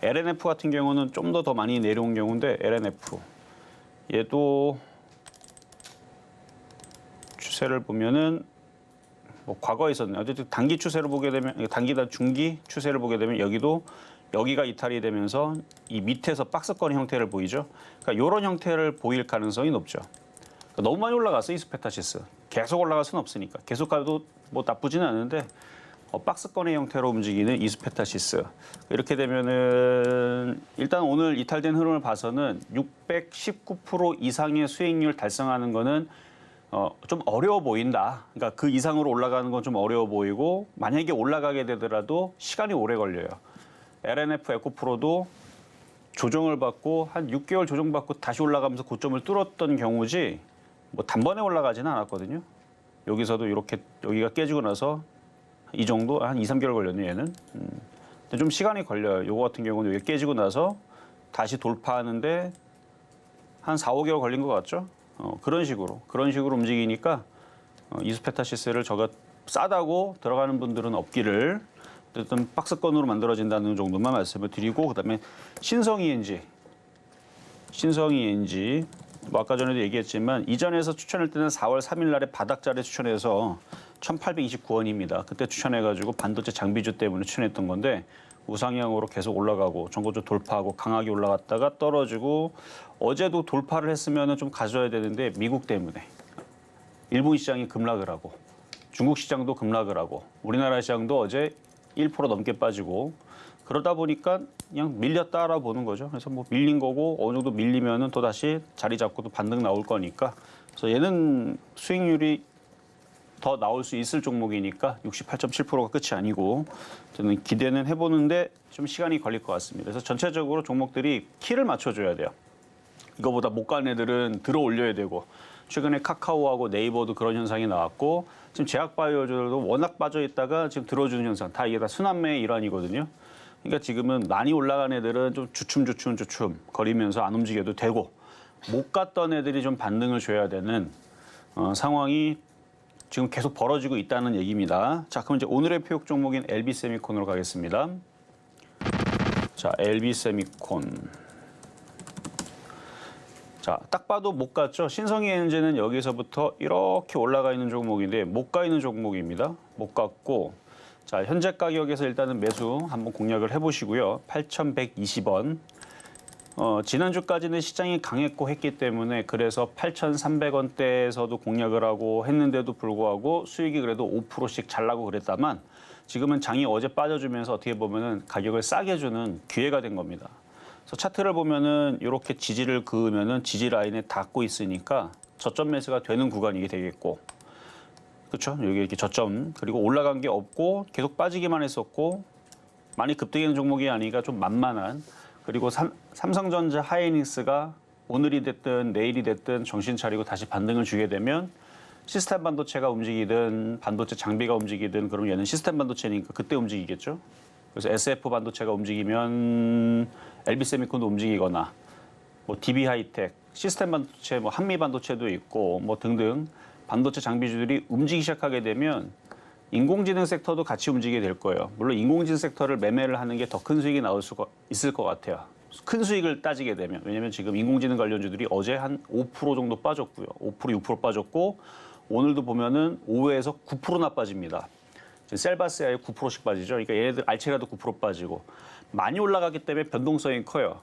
S3: LNF 같은 경우는 좀 더 많이 내려온 경우인데 LNF 얘도 추세를 보면은 뭐 과거에 있었네. 어쨌든 단기 추세를 보게 되면 단기다 중기 추세를 보게 되면 여기가 이탈이 되면서 이 밑에서 박스권 형태를 보이죠. 그러니까 이런 형태를 보일 가능성이 높죠. 그러니까 너무 많이 올라갔어 이스페타시스. 계속 올라갈 수는 없으니까. 계속 가도 뭐 나쁘지는 않은데 박스권의 형태로 움직이는 이스페타시스. 이렇게 되면은 일단 오늘 이탈된 흐름을 봐서는 619% 이상의 수익률 달성하는 거는 좀 어려워 보인다. 그러니까 그 이상으로 올라가는 건 좀 어려워 보이고 만약에 올라가게 되더라도 시간이 오래 걸려요. LNF 에코프로도 조정을 받고 한 6개월 조정받고 다시 올라가면서 고점을 뚫었던 경우지 뭐 단번에 올라가지는 않았거든요. 여기서도 이렇게 여기가 깨지고 나서 이 정도 한 2, 3개월 걸렸네 얘는. 근데 좀 시간이 걸려요. 요거 같은 경우는 여기 깨지고 나서 다시 돌파하는데 한 4, 5개월 걸린 것 같죠? 그런 식으로 움직이니까 이스페타시스를 저가 싸다고 들어가는 분들은 없기를 어쨌든 박스권으로 만들어진다는 정도만 말씀을 드리고 그다음에 신성 ENG 뭐 아까 전에도 얘기했지만 이전에서 추천할 때는 4월 3일 날에 바닥자리 추천해서 1,829원입니다. 그때 추천해가지고 반도체 장비주 때문에 추천했던 건데 우상향으로 계속 올라가고 전고점 돌파하고 강하게 올라갔다가 떨어지고 어제도 돌파를 했으면 좀 가져야 되는데 미국 때문에 일본 시장이 급락을 하고 중국 시장도 급락을 하고 우리나라 시장도 어제 1% 넘게 빠지고 그러다 보니까 그냥 밀렸다라 보는 거죠. 그래서 뭐 밀린 거고 어느 정도 밀리면은 또 다시 자리 잡고 또 반등 나올 거니까 그래서 얘는 수익률이 더 나올 수 있을 종목이니까 68.7%가 끝이 아니고 저는 기대는 해보는데 좀 시간이 걸릴 것 같습니다. 그래서 전체적으로 종목들이 키를 맞춰줘야 돼요. 이거보다 못 가는 애들은 들어 올려야 되고 최근에 카카오하고 네이버도 그런 현상이 나왔고 지금 제약바이오들도 워낙 빠져 있다가 지금 들어주는 현상 다 이게 다 순환매의 일환이거든요. 그러니까 지금은 많이 올라간 애들은 좀 주춤 거리면서 안 움직여도 되고 못 갔던 애들이 좀 반등을 줘야 되는 상황이 지금 계속 벌어지고 있다는 얘기입니다. 자, 그럼 이제 오늘의 표역 종목인 LB세미콘으로 가겠습니다. 자, LB세미콘. 자, 딱 봐도 못 갔죠. 신성희 엔진은 여기서부터 이렇게 올라가 있는 종목인데 못 가 있는 종목입니다. 못 갔고 자, 현재 가격에서 일단은 매수 한번 공략을 해보시고요. 8,120원. 지난주까지는 시장이 강했고 했기 때문에 그래서 8,300원대에서도 공략을 하고 했는데도 불구하고 수익이 그래도 5%씩 잘 나고 그랬다만 지금은 장이 어제 빠져주면서 어떻게 보면은 가격을 싸게 주는 기회가 된 겁니다. 그래서 차트를 보면은 이렇게 지지를 그으면은 지지 라인에 닿고 있으니까 저점 매수가 되는 구간이 되겠고 그렇죠? 여기 이렇게 저점 그리고 올라간 게 없고 계속 빠지기만 했었고 많이 급등하는 종목이 아니니까 좀 만만한 그리고 삼성전자 하이닉스가 오늘이 됐든 내일이 됐든 정신 차리고 다시 반등을 주게 되면 시스템 반도체가 움직이든 반도체 장비가 움직이든 그럼 얘는 시스템 반도체니까 그때 움직이겠죠. 그래서 SF 반도체가 움직이면 LB세미콘도 움직이거나 뭐 DB 하이텍, 시스템 반도체, 뭐 한미 반도체도 있고 뭐 등등 반도체 장비주들이 움직이기 시작하게 되면 인공지능 섹터도 같이 움직이게 될 거예요. 물론 인공지능 섹터를 매매를 하는 게 더 큰 수익이 나올 수가 있을 것 같아요. 큰 수익을 따지게 되면. 왜냐하면 지금 인공지능 관련주들이 어제 한 5% 정도 빠졌고요. 5%, 6% 빠졌고 오늘도 보면은 5에서 9%나 빠집니다. 셀바스야에 9%씩 빠지죠. 그러니까 얘네들 알체라도 9% 빠지고 많이 올라가기 때문에 변동성이 커요.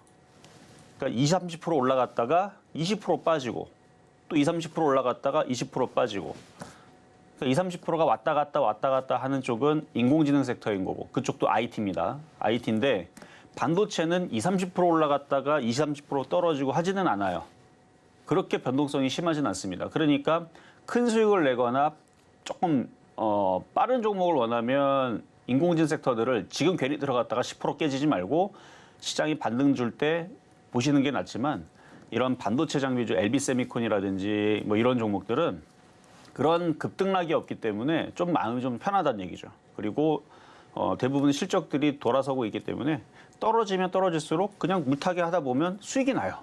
S3: 그러니까 20, 30% 올라갔다가 20% 빠지고 또 20, 30% 올라갔다가 20% 빠지고 20, 30%가 왔다 갔다 하는 쪽은 인공지능 섹터인 거고 그쪽도 IT입니다. IT인데 반도체는 20, 30% 올라갔다가 20, 30% 떨어지고 하지는 않아요. 그렇게 변동성이 심하진 않습니다. 그러니까 큰 수익을 내거나 조금 빠른 종목을 원하면 인공지능 섹터들을 지금 괜히 들어갔다가 10% 깨지지 말고 시장이 반등 줄 때 보시는 게 낫지만 이런 반도체 장비주 LB 세미콘이라든지 뭐 이런 종목들은 그런 급등락이 없기 때문에 좀 마음이 좀 편하다는 얘기죠. 그리고 대부분 실적들이 돌아서고 있기 때문에 떨어지면 떨어질수록 그냥 물타기 하다 보면 수익이 나요.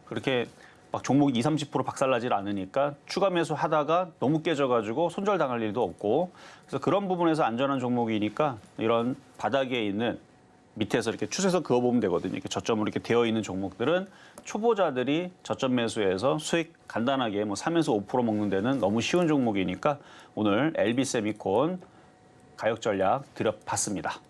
S3: 그렇게 막 종목이 20, 30% 박살나질 않으니까 추가 매수하다가 너무 깨져가지고 손절당할 일도 없고 그래서 그런 부분에서 안전한 종목이니까 이런 바닥에 있는 밑에서 이렇게 추세선 그어보면 되거든요. 이렇게 저점으로 이렇게 되어 있는 종목들은 초보자들이 저점 매수해서 수익 간단하게 뭐 3에서 5% 먹는 데는 너무 쉬운 종목이니까 오늘 LB세미콘 가격 전략 드려봤습니다.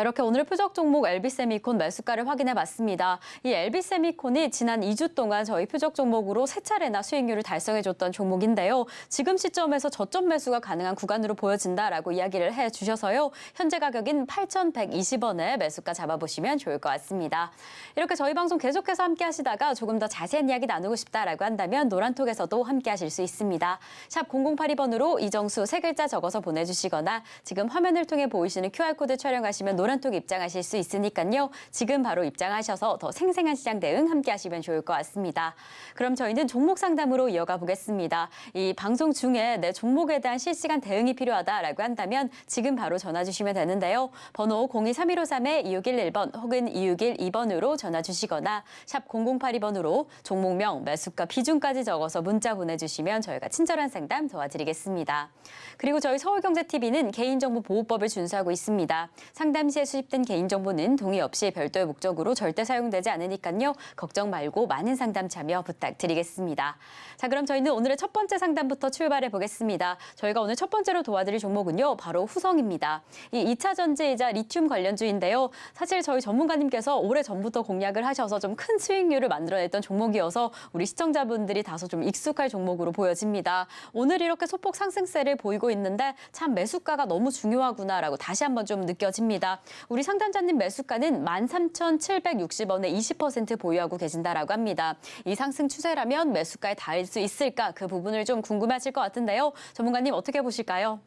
S2: 이렇게 오늘의 표적 종목 LB세미콘 매수가를 확인해 봤습니다. 이 LB세미콘이 지난 2주 동안 저희 표적 종목으로 3차례나 수익률을 달성해줬던 종목인데요. 지금 시점에서 저점 매수가 가능한 구간으로 보여진다라고 이야기를 해주셔서요. 현재 가격인 8,120원에 매수가 잡아보시면 좋을 것 같습니다. 이렇게 저희 방송 계속해서 함께 하시다가 조금 더 자세한 이야기 나누고 싶다라고 한다면 노란톡에서도 함께 하실 수 있습니다. 샵 0082번으로 이정수 3글자 적어서 보내주시거나 지금 화면을 통해 보이시는 QR코드 촬영하시면 노란톡 입장하실 수 있으니까요. 지금 바로 입장하셔서 더 생생한 시장 대응 함께 하시면 좋을 것 같습니다. 그럼 저희는 종목 상담으로 이어가 보겠습니다. 이 방송 중에 내 종목에 대한 실시간 대응이 필요하다라고 한다면 지금 바로 전화 주시면 되는데요. 번호 023153-2611번 혹은 2612번으로 전화 주시거나 샵 0082번으로 종목명, 매수가, 비중까지 적어서 문자 보내주시면 저희가 친절한 상담 도와드리겠습니다. 그리고 저희 서울경제TV는 개인정보보호법을 준수하고 있습니다. 상담 시에 수집된 개인정보는 동의 없이 별도의 목적으로 절대 사용되지 않으니까요. 걱정 말고 많은 상담 참여 부탁드리겠습니다. 자, 그럼 저희는 오늘의 첫 번째 상담부터 출발해 보겠습니다. 저희가 오늘 첫 번째로 도와드릴 종목은요. 바로 후성입니다. 이 2차 전지이자 리튬 관련주인데요. 사실 저희 전문가님께서 오래전부터 공략을 하셔서 좀 큰 수익률을 만들어냈던 종목이어서 우리 시청자분들이 다소 좀 익숙할 종목으로 보여집니다. 오늘 이렇게 소폭 상승세를 보이고 있는데 참 매수가가 너무 중요하구나라고 다시 한번 좀 느껴집니다. 우리 상담자님 매수가는 13,760원에 20% 보유하고 계신다라고 합니다. 이 상승 추세라면 매수가에 닿을 수 있을까? 그 부분을 좀 궁금하실 것 같은데요. 전문가님 어떻게 보실까요?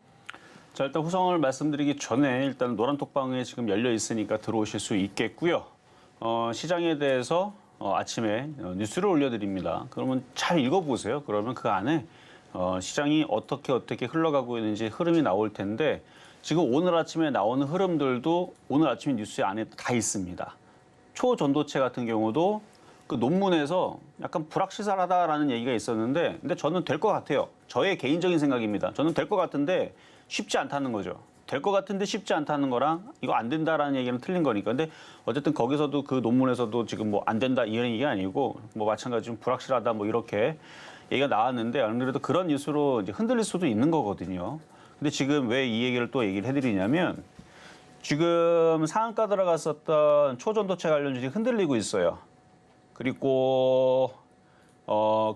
S3: 자, 일단 후성을 말씀드리기 전에 일단 노란톡방에 지금 열려 있으니까 들어오실 수 있겠고요. 시장에 대해서 아침에 뉴스를 올려드립니다. 그러면 잘 읽어보세요. 그러면 그 안에 시장이 어떻게 흘러가고 있는지 흐름이 나올 텐데 지금 오늘 아침에 나오는 흐름들도 오늘 아침 뉴스 안에 다 있습니다. 초전도체 같은 경우도 그 논문에서 약간 불확실하다라는 얘기가 있었는데 근데 저는 될 것 같아요. 저의 개인적인 생각입니다. 저는 될 것 같은데 쉽지 않다는 거죠. 될 것 같은데 쉽지 않다는 거랑 이거 안 된다라는 얘기는 틀린 거니까. 근데 어쨌든 거기서도 그 논문에서도 지금 뭐 안 된다 이런 얘기가 아니고 뭐 마찬가지로 불확실하다 뭐 이렇게 얘기가 나왔는데 안 그래도 그런 뉴스로 이제 흔들릴 수도 있는 거거든요. 근데 지금 왜 이 얘기를 또 얘기를 해드리냐면 지금 상한가 들어갔었던 초전도체 관련 주식이 흔들리고 있어요. 그리고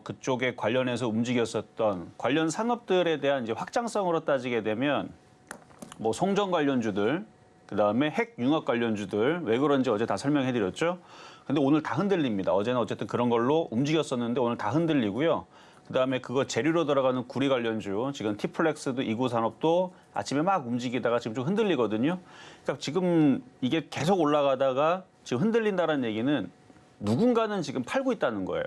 S3: 그쪽에 관련해서 움직였었던 관련 산업들에 대한 이제 확장성으로 따지게 되면 뭐 송전 관련주들, 그다음에 핵 융합 관련주들 왜 그런지 어제 다 설명해드렸죠. 근데 오늘 다 흔들립니다. 어제는 어쨌든 그런 걸로 움직였었는데 오늘 다 흔들리고요. 그다음에 그거 재료로 들어가는 구리 관련주, 지금 티플렉스도 이구산업도 아침에 막 움직이다가 지금 좀 흔들리거든요. 그러니까 지금 이게 계속 올라가다가 지금 흔들린다는 얘기는 누군가는 지금 팔고 있다는 거예요.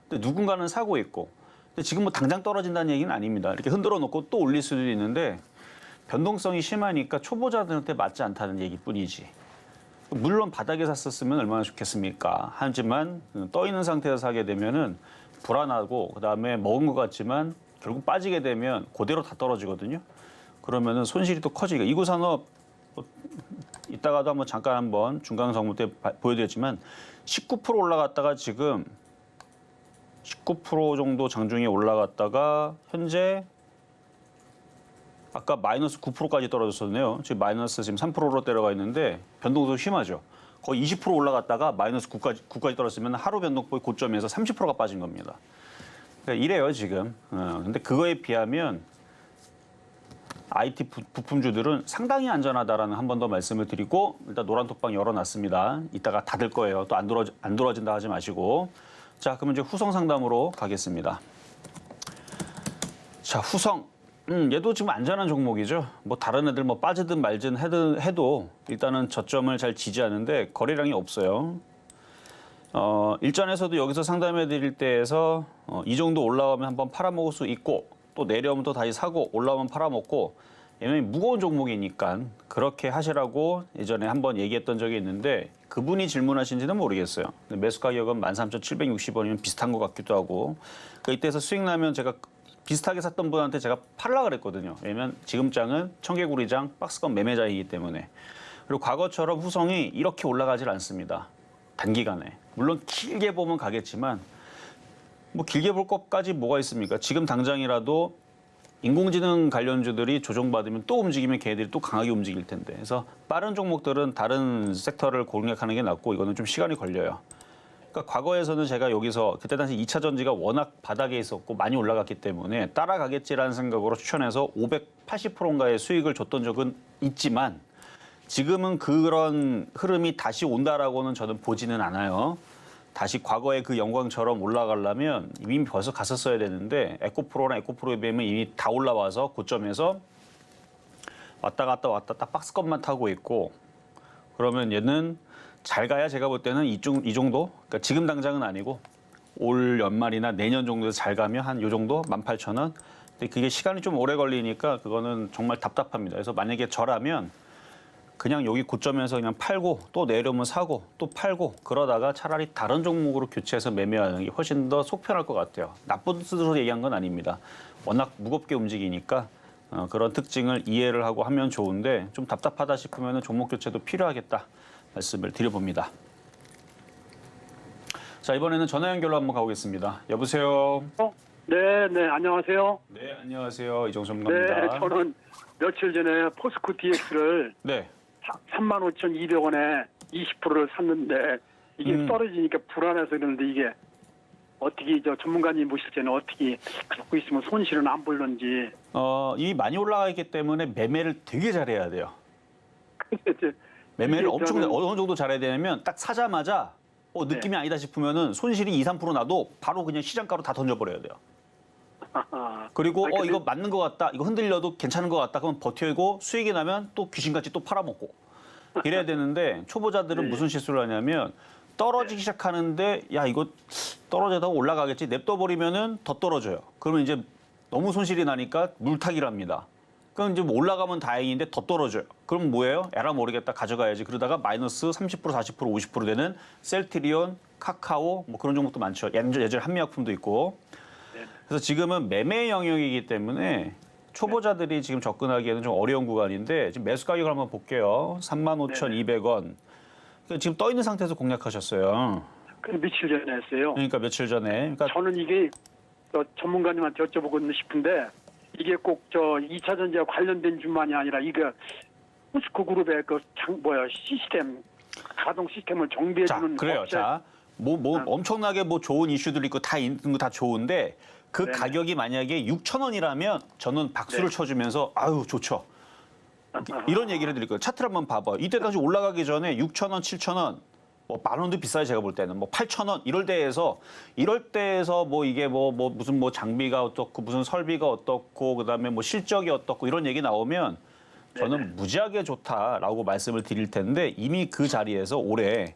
S3: 근데 누군가는 사고 있고. 근데 지금 뭐 당장 떨어진다는 얘기는 아닙니다. 이렇게 흔들어 놓고 또 올릴 수도 있는데 변동성이 심하니까 초보자들한테 맞지 않다는 얘기뿐이지. 물론 바닥에 샀었으면 얼마나 좋겠습니까? 하지만 떠 있는 상태에서 사게 되면은 불안하고 그다음에 먹은 것 같지만 결국 빠지게 되면 그대로 다 떨어지거든요. 그러면은 손실이 또 커지니까 이구산업 이따가도 한번 잠깐 한번 중간성무 때 보여드렸지만 19% 올라갔다가 지금 19% 정도 장중에 올라갔다가 현재 아까 마이너스 9%까지 떨어졌었네요. 지금 마이너스 지금 3%로 내려가 있는데 변동도 심하죠. 거의 20% 올라갔다가 마이너스 9까지 떨어졌으면 하루 변동폭이 고점에서 30%가 빠진 겁니다. 그러니까 이래요 지금. 근데 그거에 비하면 IT 부품주들은 상당히 안전하다라는 한 번 더 말씀을 드리고 일단 노란 톡방 열어놨습니다. 이따가 닫을 거예요. 또 안 돌아진다 하지 마시고. 자, 그러면 이제 후성 상담으로 가겠습니다. 자, 후성. 얘도 지금 안전한 종목이죠. 뭐 다른 애들 뭐 빠지든 말든 해도 일단은 저점을 잘 지지하는데 거래량이 없어요. 일전에서도 여기서 상담해 드릴 때에서 이 정도 올라오면 한번 팔아먹을 수 있고 또 내려오면 또 다시 사고 올라오면 팔아먹고 얘는 무거운 종목이니까 그렇게 하시라고 예전에 한번 얘기했던 적이 있는데 그분이 질문하신지는 모르겠어요. 매수 가격은 13,760원이면 비슷한 것 같기도 하고 이때에서 수익 나면 제가 비슷하게 샀던 분한테 제가 팔라 그랬거든요. 왜냐면 지금 장은 청개구리장 박스권 매매자이기 때문에. 그리고 과거처럼 후성이 이렇게 올라가질 않습니다. 단기간에. 물론 길게 보면 가겠지만 뭐 길게 볼 것까지 뭐가 있습니까? 지금 당장이라도 인공지능 관련주들이 조정받으면 또 움직이면 걔네들이 또 강하게 움직일 텐데. 그래서 빠른 종목들은 다른 섹터를 공략하는 게 낫고 이거는 좀 시간이 걸려요. 그러니까 과거에서는 제가 여기서 그때 당시 2차 전지가 워낙 바닥에 있었고 많이 올라갔기 때문에 따라가겠지라는 생각으로 추천해서 580%인가의 수익을 줬던 적은 있지만 지금은 그런 흐름이 다시 온다라고는 저는 보지는 않아요. 다시 과거의 그 영광처럼 올라가려면 이미 벌써 갔었어야 되는데 에코프로나 에코프로에 비하면 이미 다 올라와서 고점에서 왔다 갔다 딱 박스권만 타고 있고 그러면 얘는 잘 가야 제가 볼 때는 이 정도, 그러니까 지금 당장은 아니고 올 연말이나 내년 정도에서 잘 가면 한 요 정도 18,000원. 근데 그게 시간이 좀 오래 걸리니까 그거는 정말 답답합니다. 그래서 만약에 저라면 그냥 여기 고점에서 그냥 팔고 또 내려오면 사고 또 팔고 그러다가 차라리 다른 종목으로 교체해서 매매하는 게 훨씬 더 속 편할 것 같아요. 나쁜 뜻으로 얘기한 건 아닙니다. 워낙 무겁게 움직이니까 그런 특징을 이해를 하고 하면 좋은데 좀 답답하다 싶으면 종목 교체도 필요하겠다. 말씀을 드려봅니다. 자, 이번에는 전화 연결로 한번 가보겠습니다. 여보세요?
S4: 네, 안녕하세요.
S3: 네, 안녕하세요. 이종섭 겁니다.
S4: 네, 저는 며칠 전에 포스코 DX를
S3: 네.
S4: 35,200원에 20%를 샀는데 이게 떨어지니까 불안해서 그러는데 이게 어떻게 전문가님 보실 때는 어떻게 갖고 있으면 손실은 안 볼런지.
S3: 이미 많이 올라가 있기 때문에 매매를 되게 잘해야 돼요. 매매를 엄청 어느 정도 잘해야 되냐면 딱 사자마자 느낌이
S4: 네.
S3: 아니다 싶으면은 손실이 2, 3% 나도 바로 그냥 시장가로 다 던져버려야 돼요. 그리고
S4: 아니, 근데...
S3: 이거 맞는 것 같다, 이거 흔들려도 괜찮은 것 같다, 그러면 버텨고 수익이 나면 또 귀신같이 또 팔아먹고 이래야 되는데 초보자들은
S4: 네.
S3: 무슨 실수를 하냐면 떨어지기 시작하는데 야 이거 떨어져다 올라가겠지 냅둬버리면은 더 떨어져요. 그러면 이제 너무 손실이 나니까 물타기랍니다. 그럼 이제 뭐 올라가면 다행인데 더 떨어져요. 그럼 뭐예요? 에라 모르겠다 가져가야지. 그러다가 마이너스 30%, 40%, 50% 되는 셀트리온, 카카오 뭐 그런 종목도 많죠. 예전에 한미약품도 있고. 그래서 지금은 매매 영역이기 때문에 초보자들이 지금 접근하기에는 좀 어려운 구간인데 지금 매수 가격을 한번 볼게요. 35,200원. 지금 떠 있는 상태에서 공략하셨어요.
S4: 그 며칠 전에 했어요.
S3: 그러니까 며칠 전에. 그러니까
S4: 저는 이게 전문가님한테 여쭤보고 싶은데 이게 꼭 2차 전지와 관련된 주만이 아니라 이게 포스코 그룹의 시스템 가동 시스템을 정비해주는.
S3: 자, 그래요.
S4: 업체.
S3: 자, 엄청나게 좋은 이슈들 있고 다 있는 거 다 좋은데 그
S4: 네네.
S3: 가격이 만약에 6,000원이라면 저는 박수를
S4: 네.
S3: 쳐주면서 아유 좋죠. 이런 얘기를 해드릴 거예요. 차트를 한번 봐봐요. 이때 당시 올라가기 전에 6,000원, 7,000원, 뭐 만 원도 비싸요. 제가 볼 때는 뭐 8,000원 이럴 때에서 뭐 이게 무슨 장비가 어떻고 무슨 설비가 어떻고 그다음에 뭐 실적이 어떻고 이런 얘기 나오면 저는 무지하게 좋다라고 말씀을 드릴 텐데 이미 그 자리에서 올해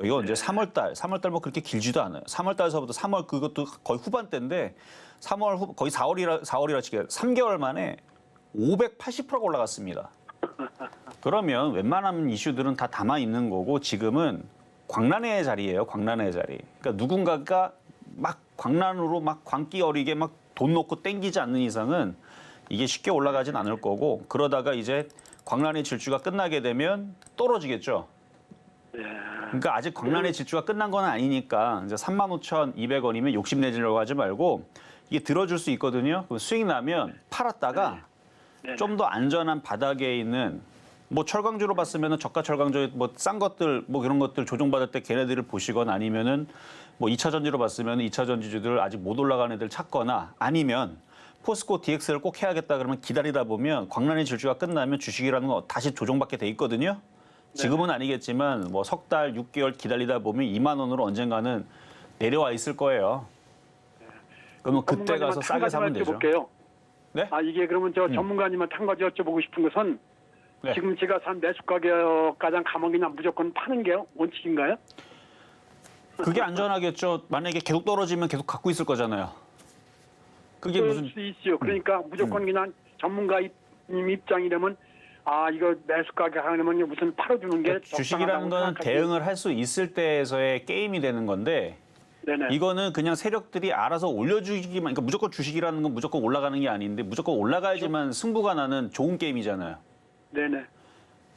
S3: 이거 이제 3월달 뭐 그렇게 길지도 않아요. 3월달서부터 3월 그것도 거의 후반대인데 3월 거의 4월이라 치게 3개월 만에 580%가 올라갔습니다. 그러면 웬만한 이슈들은 다 담아 있는 거고 지금은 광란의 자리예요. 광란의 자리. 그러니까 누군가가 막 광란으로 막 광기 어리게 막 돈 놓고 땡기지 않는 이상은 이게 쉽게 올라가진 않을 거고 그러다가 이제 광란의 질주가 끝나게 되면 떨어지겠죠. 그러니까 아직 광란의 질주가 끝난 건 아니니까 이제 35,200원이면 욕심내지려고 하지 말고 이게 들어줄 수 있거든요. 그럼 수익 나면 팔았다가
S4: 네네.
S3: 좀 더 안전한 바닥에 있는 뭐 철강주로 봤으면은 저가 철강주 뭐 싼 것들 뭐 이런 것들 조정받을 때 걔네들을 보시거나 아니면은 뭐 2차 전지로 봤으면 2차 전지주들 아직 못 올라간 애들 찾거나 아니면 포스코 DX를 꼭 해야겠다 그러면 기다리다 보면 광란의 질주가 끝나면 주식이라는 건 다시 조정받게 돼 있거든요. 지금은 아니겠지만 뭐 석 달, 6개월 기다리다 보면 2만 원으로 언젠가는 내려와 있을 거예요. 그러면 그때 가서 싸게 사면 되죠.
S4: 볼게요.
S3: 네?
S4: 이게 그러면 저 전문가님한테 한 가지 여쭤보고 싶은 것은
S3: 네.
S4: 지금 제가 산 매수 가격 가장 가면 그냥 무조건 파는 게 원칙인가요?
S3: 그게 안전하겠죠. 만약에 계속 떨어지면 계속 갖고 있을 거잖아요. 그게
S4: 그럴
S3: 무슨
S4: 수 있어요. 그러니까 무조건 그냥 전문가님 입장이라면 이거 매수 가격 하려면 무슨 팔아주는 게
S3: 주식이라는 거는
S4: 적당하다고
S3: 대응을 할 수 있을 때에서의 게임이 되는 건데
S4: 네네.
S3: 이거는 그냥 세력들이 알아서 올려주기만 그러니까 무조건 주식이라는 건 무조건 올라가는 게 아닌데 무조건 올라가야지만 승부가 나는 좋은 게임이잖아요.
S4: 네네.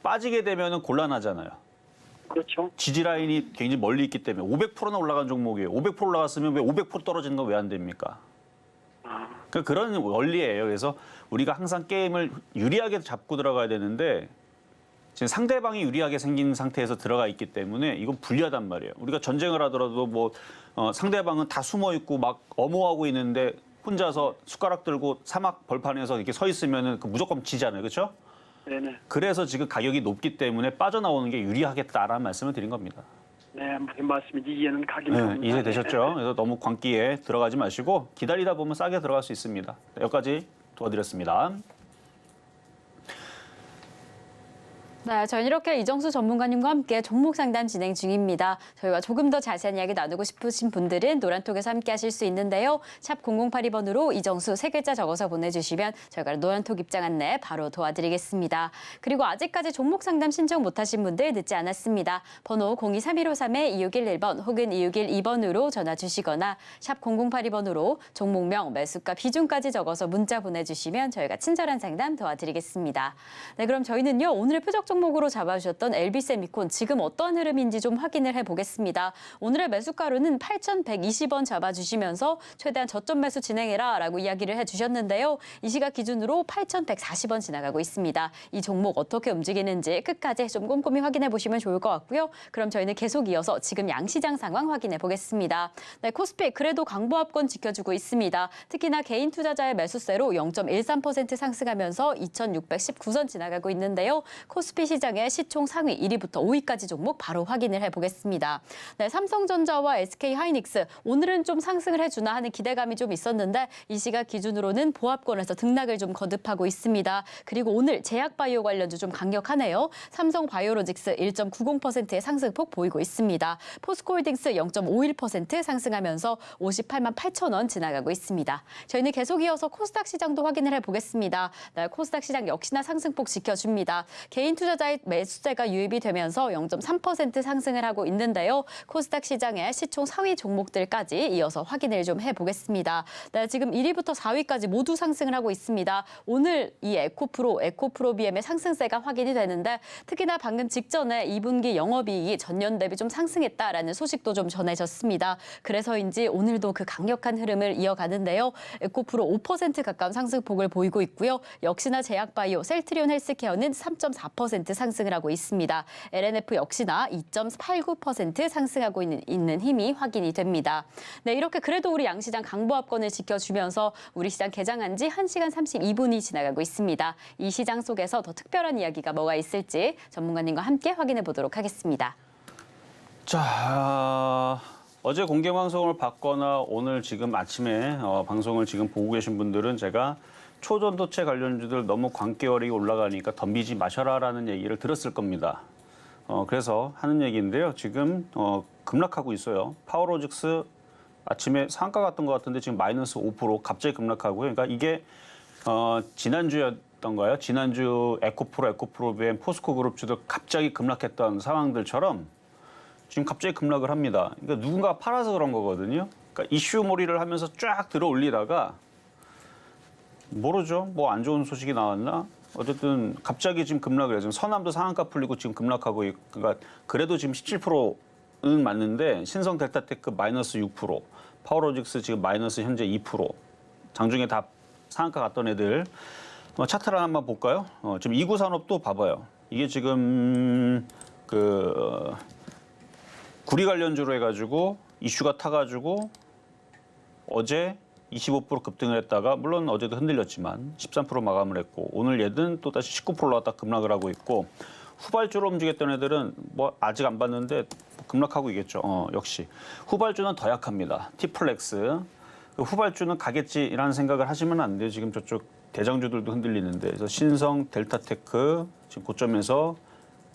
S3: 빠지게 되면은 곤란하잖아요.
S4: 그렇죠.
S3: 지지 라인이 굉장히 멀리 있기 때문에 500%나 올라간 종목이에요. 500% 올라갔으면 왜 500% 떨어지는 건 왜 안 됩니까? 그러니까 그런 원리예요. 그래서 우리가 항상 게임을 유리하게 잡고 들어가야 되는데 지금 상대방이 유리하게 생긴 상태에서 들어가 있기 때문에 이건 불리하단 말이에요. 우리가 전쟁을 하더라도 뭐 상대방은 다 숨어 있고 막 엄호하고 있는데 혼자서 숟가락 들고 사막 벌판에서 이렇게 서 있으면은 무조건 지잖아요. 그렇죠?
S4: 네네.
S3: 그래서 지금 가격이 높기 때문에 빠져나오는 게 유리하겠다라는 말씀을 드린 겁니다.
S4: 네, 무슨 말씀인지 이해는 가긴
S3: 네,
S4: 합니다.
S3: 이해되셨죠? 그래서 너무 광기에 들어가지 마시고 기다리다 보면 싸게 들어갈 수 있습니다. 여기까지 도와드렸습니다.
S2: 네, 저희는 이렇게 이정수 전문가님과 함께 종목 상담 진행 중입니다. 저희와 조금 더 자세한 이야기 나누고 싶으신 분들은 노란톡에서 함께 하실 수 있는데요. 샵 0082번으로 이정수 세 글자 적어서 보내주시면 저희가 노란톡 입장 안내 바로 도와드리겠습니다. 그리고 아직까지 종목 상담 신청 못하신 분들 늦지 않았습니다. 번호 023153-2611번 혹은 2612번으로 전화 주시거나 샵 0082번으로 종목명, 매수가, 비중까지 적어서 문자 보내주시면 저희가 친절한 상담 도와드리겠습니다. 네, 그럼 저희는요. 오늘의 표적 종목으로 잡아주셨던 LB세미콘 지금 어떤 흐름인지 좀 확인을 해보겠습니다. 오늘의 매수가로는 8,120원 잡아주시면서 최대한 저점 매수 진행해라 라고 이야기를 해주셨는데요. 이 시각 기준으로 8,140원 지나가고 있습니다. 이 종목 어떻게 움직이는지 끝까지 좀 꼼꼼히 확인해 보시면 좋을 것 같고요. 그럼 저희는 계속 이어서 지금 양시장 상황 확인해 보겠습니다. 네, 코스피 그래도 강보합권 지켜주고 있습니다. 특히나 개인 투자자의 매수세로 0.13% 상승하면서 2,619선 지나가고 있는데요. 코스피 시장의 시총 상위 1위부터 5위까지 종목 바로 확인을 해보겠습니다. 네, 삼성전자와 SK하이닉스 오늘은 좀 상승을 해주나 하는 기대감이 좀 있었는데 이 시각 기준으로는 보합권에서 등락을 좀 거듭하고 있습니다. 그리고 오늘 제약바이오 관련주 좀 강력하네요. 삼성바이오로직스 1.90%의 상승폭 보이고 있습니다. 포스코홀딩스 0.51% 상승하면서 58만 8천 원 지나가고 있습니다. 저희는 계속 이어서 코스닥 시장도 확인을 해보겠습니다. 네, 코스닥 시장 역시나 상승폭 지켜줍니다. 개인 투자자의 매수세가 유입이 되면서 0.3% 상승을 하고 있는데요. 코스닥 시장의 시총 상위 종목들까지 이어서 확인을 좀 해보겠습니다. 네, 지금 1위부터 4위까지 모두 상승을 하고 있습니다. 오늘 이 에코프로비엠의 상승세가 확인이 되는데 특히나 방금 직전에 2분기 영업이익이 전년 대비 좀 상승했다라는 소식도 좀 전해졌습니다. 그래서인지 오늘도 그 강력한 흐름을 이어가는데요. 에코프로 5% 가까운 상승폭을 보이고 있고요. 역시나 제약바이오, 셀트리온 헬스케어는 3.4% 상승을 하고 있습니다. LNF 역시나 2.89% 상승하고 있는 힘이 확인이 됩니다. 네, 이렇게 그래도 우리 양시장 강보합권을 지켜주면서 우리 시장 개장한 지 1시간 32분이 지나가고 있습니다. 이 시장 속에서 더 특별한 이야기가 뭐가 있을지 전문가님과 함께 확인해 보도록 하겠습니다.
S3: 자, 어제 공개방송을 봤거나 오늘 지금 아침에 방송을 지금 보고 계신 분들은 제가 초전도체 관련주들 너무 광기어리게 올라가니까 덤비지 마셔라라는 얘기를 들었을 겁니다. 그래서 하는 얘기인데요. 지금 급락하고 있어요. 파워로직스 아침에 상한가 갔던 것 같은데 지금 마이너스 5% 갑자기 급락하고요. 그러니까 이게 지난주였던가요? 지난주 에코프로비엠, 포스코그룹주도 갑자기 급락했던 상황들처럼 지금 갑자기 급락을 합니다. 그러니까 누군가 팔아서 그런 거거든요. 그러니까 이슈몰이를 하면서 쫙 들어 올리다가 모르죠. 뭐 안 좋은 소식이 나왔나? 어쨌든 갑자기 지금 급락을 해요. 지금 서남도 상한가 풀리고 지금 급락하고 있고 그러니까 그래도 지금 17%는 맞는데 신성 델타테크 마이너스 6%, 파워로직스 지금 마이너스 현재 2%. 장중에 다 상한가 갔던 애들 차트를 한번 볼까요? 지금 2구 산업도 봐봐요. 이게 지금 그 구리 관련주로 해가지고 이슈가 타가지고 어제 25% 급등을 했다가 물론 어제도 흔들렸지만 13% 마감을 했고 오늘 얘는 또 다시 19% 올라갔다 급락을 하고 있고 후발주로 움직였던 애들은 뭐 아직 안 봤는데 급락하고 있겠죠. 역시 후발주는 더 약합니다. T플렉스 그 후발주는 가겠지라는 생각을 하시면 안 돼요. 지금 저쪽 대장주들도 흔들리는데 그래서 신성, 델타테크 지금 고점에서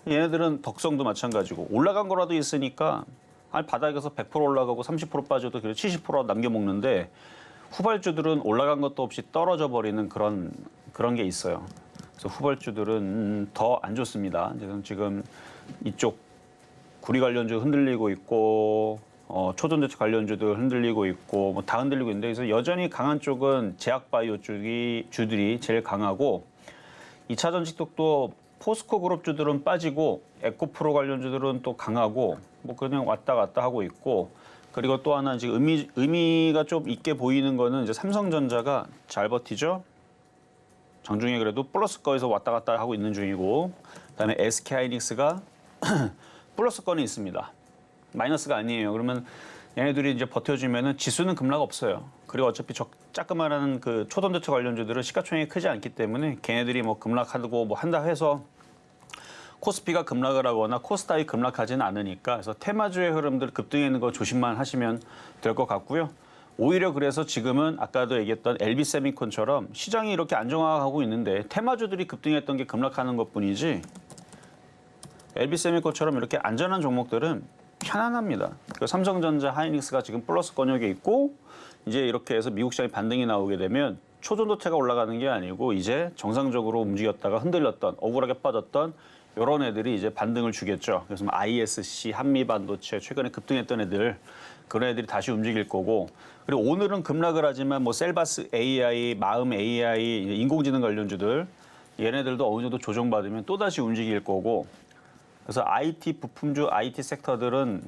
S3: 얘네들은 덕성도 마찬가지고 올라간 거라도 있으니까 아니 바닥에서 100% 올라가고 30% 빠져도 그래 70% 남겨 먹는데 후발주들은 올라간 것도 없이 떨어져 버리는 그런 게 있어요. 그래서 후발주들은 더 안 좋습니다. 지금 이쪽 구리 관련주 흔들리고 있고 초전도체 관련주들 흔들리고 있고 뭐 다 흔들리고 있는데 그래서 여전히 강한 쪽은 제약바이오 주들이 제일 강하고 2차 전지쪽도 포스코 그룹주들은 빠지고 에코프로 관련주들은 또 강하고 뭐 그냥 왔다 갔다 하고 있고 그리고 또 하나 지금 의미가 좀 있게 보이는 거는 이제 삼성전자가 잘 버티죠. 장중에 그래도 플러스 거에서 왔다 갔다 하고 있는 중이고 그다음에 SK하이닉스가 플러스 건이 있습니다. 마이너스가 아니에요. 그러면 얘네들이 이제 버텨주면은 지수는 급락 없어요. 그리고 어차피 자그마한 그 초전도체 관련주들은 시가총액이 크지 않기 때문에 걔네들이 뭐 급락하고 뭐 한다 해서 코스피가 급락을 하거나 코스닥이 급락하지는 않으니까 그래서 테마주의 흐름들 급등해 있는 거 조심만 하시면 될 것 같고요. 오히려 그래서 지금은 아까도 얘기했던 LB세미콘처럼 시장이 이렇게 안정화하고 있는데 테마주들이 급등했던 게 급락하는 것뿐이지 LB세미콘처럼 이렇게 안전한 종목들은 편안합니다. 그 삼성전자, 하이닉스가 지금 플러스 권역에 있고 이제 이렇게 해서 미국 시장에 반등이 나오게 되면 초전도체가 올라가는 게 아니고 이제 정상적으로 움직였다가 흔들렸던 억울하게 빠졌던 이런 애들이 이제 반등을 주겠죠. 그래서 뭐 ISC, 한미반도체 최근에 급등했던 애들 그런 애들이 다시 움직일 거고 그리고 오늘은 급락을 하지만 뭐 셀바스 AI, 마음 AI, 인공지능 관련주들 얘네들도 어느 정도 조정받으면 또 다시 움직일 거고 그래서 IT 부품주, IT 섹터들은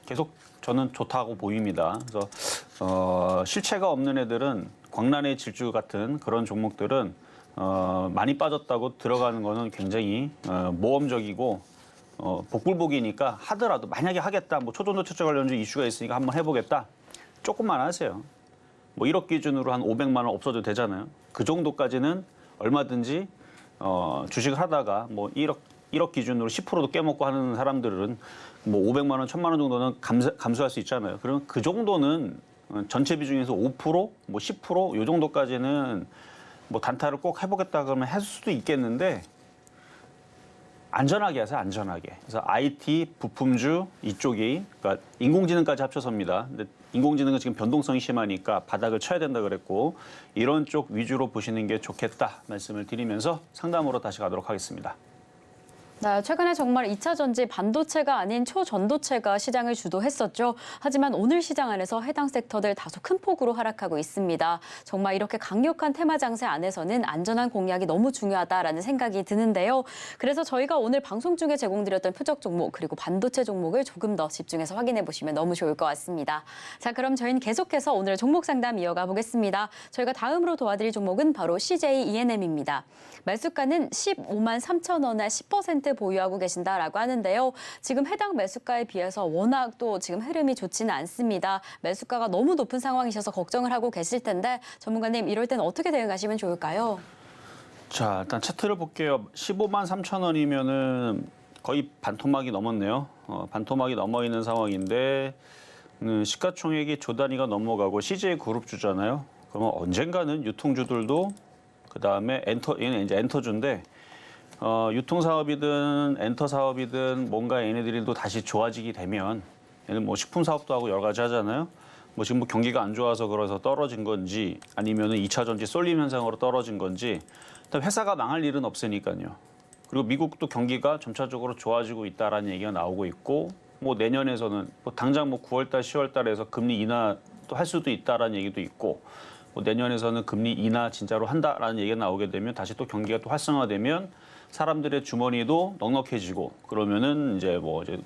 S3: 계속 저는 좋다고 보입니다. 그래서 실체가 없는 애들은 광란의 질주 같은 그런 종목들은 많이 빠졌다고 들어가는 거는 굉장히 모험적이고 복불복이니까 하더라도 만약에 하겠다, 뭐 초전도체 관련주 이슈가 있으니까 한번 해보겠다. 조금만 하세요. 뭐 1억 기준으로 한 500만 원 없어도 되잖아요. 그 정도까지는 얼마든지 주식을 하다가 뭐 1억 기준으로 10%도 깨먹고 하는 사람들은 뭐 500만 원, 1000만 원 정도는 감수할 수 있잖아요. 그러면 그 정도는 전체 비중에서 5%, 뭐 10%, 요 정도까지는 뭐 단타를 꼭 해보겠다 그러면 할 수도 있겠는데 안전하게 하세요, 안전하게. 그래서 IT, 부품주 이쪽이 그러니까 인공지능까지 합쳐서입니다. 근데 인공지능은 지금 변동성이 심하니까 바닥을 쳐야 된다 그랬고 이런 쪽 위주로 보시는 게 좋겠다 말씀을 드리면서 상담으로 다시 가도록 하겠습니다.
S2: 네, 최근에 정말 2차 전지 반도체가 아닌 초전도체가 시장을 주도했었죠. 하지만 오늘 시장 안에서 해당 섹터들 다소 큰 폭으로 하락하고 있습니다. 정말 이렇게 강력한 테마 장세 안에서는 안전한 공략이 너무 중요하다라는 생각이 드는데요. 그래서 저희가 오늘 방송 중에 제공드렸던 표적 종목 그리고 반도체 종목을 조금 더 집중해서 확인해 보시면 너무 좋을 것 같습니다. 자, 그럼 저희는 계속해서 오늘 종목 상담 이어가 보겠습니다. 저희가 다음으로 도와드릴 종목은 바로 CJ ENM입니다. 매수가는 15만 3천 원에 10% 보유하고 계신다라고 하는데요. 지금 해당 매수가에 비해서 워낙 또 지금 흐름이 좋지는 않습니다. 매수가가 너무 높은 상황이셔서 걱정을 하고 계실 텐데 전문가님 이럴 때는 어떻게 대응하시면 좋을까요?
S3: 자, 일단 차트를 볼게요. 15만 3천 원이면은 거의 반토막이 넘었네요. 반토막이 넘어 있는 상황인데 시가총액이 조 단위가 넘어가고 CJ 그룹주잖아요. 그러면 언젠가는 유통주들도 그다음에 얘는 이제 엔터주인데 유통사업이든 엔터 사업이든 뭔가 얘네들이 또 다시 좋아지게 되면 얘는 뭐 식품 사업도 하고 여러 가지 하잖아요. 뭐 지금 뭐 경기가 안 좋아서 그래서 떨어진 건지 아니면은 2차 전지 쏠림 현상으로 떨어진 건지 일단 회사가 망할 일은 없으니까요. 그리고 미국도 경기가 점차적으로 좋아지고 있다라는 얘기가 나오고 있고 뭐 내년에서는 뭐 당장 뭐 9월달, 10월달에서 금리 인하 또 할 수도 있다라는 얘기도 있고 뭐 내년에서는 금리 인하 진짜로 한다라는 얘기가 나오게 되면 다시 또 경기가 또 활성화되면 사람들의 주머니도 넉넉해지고 그러면은 이제 뭐 이제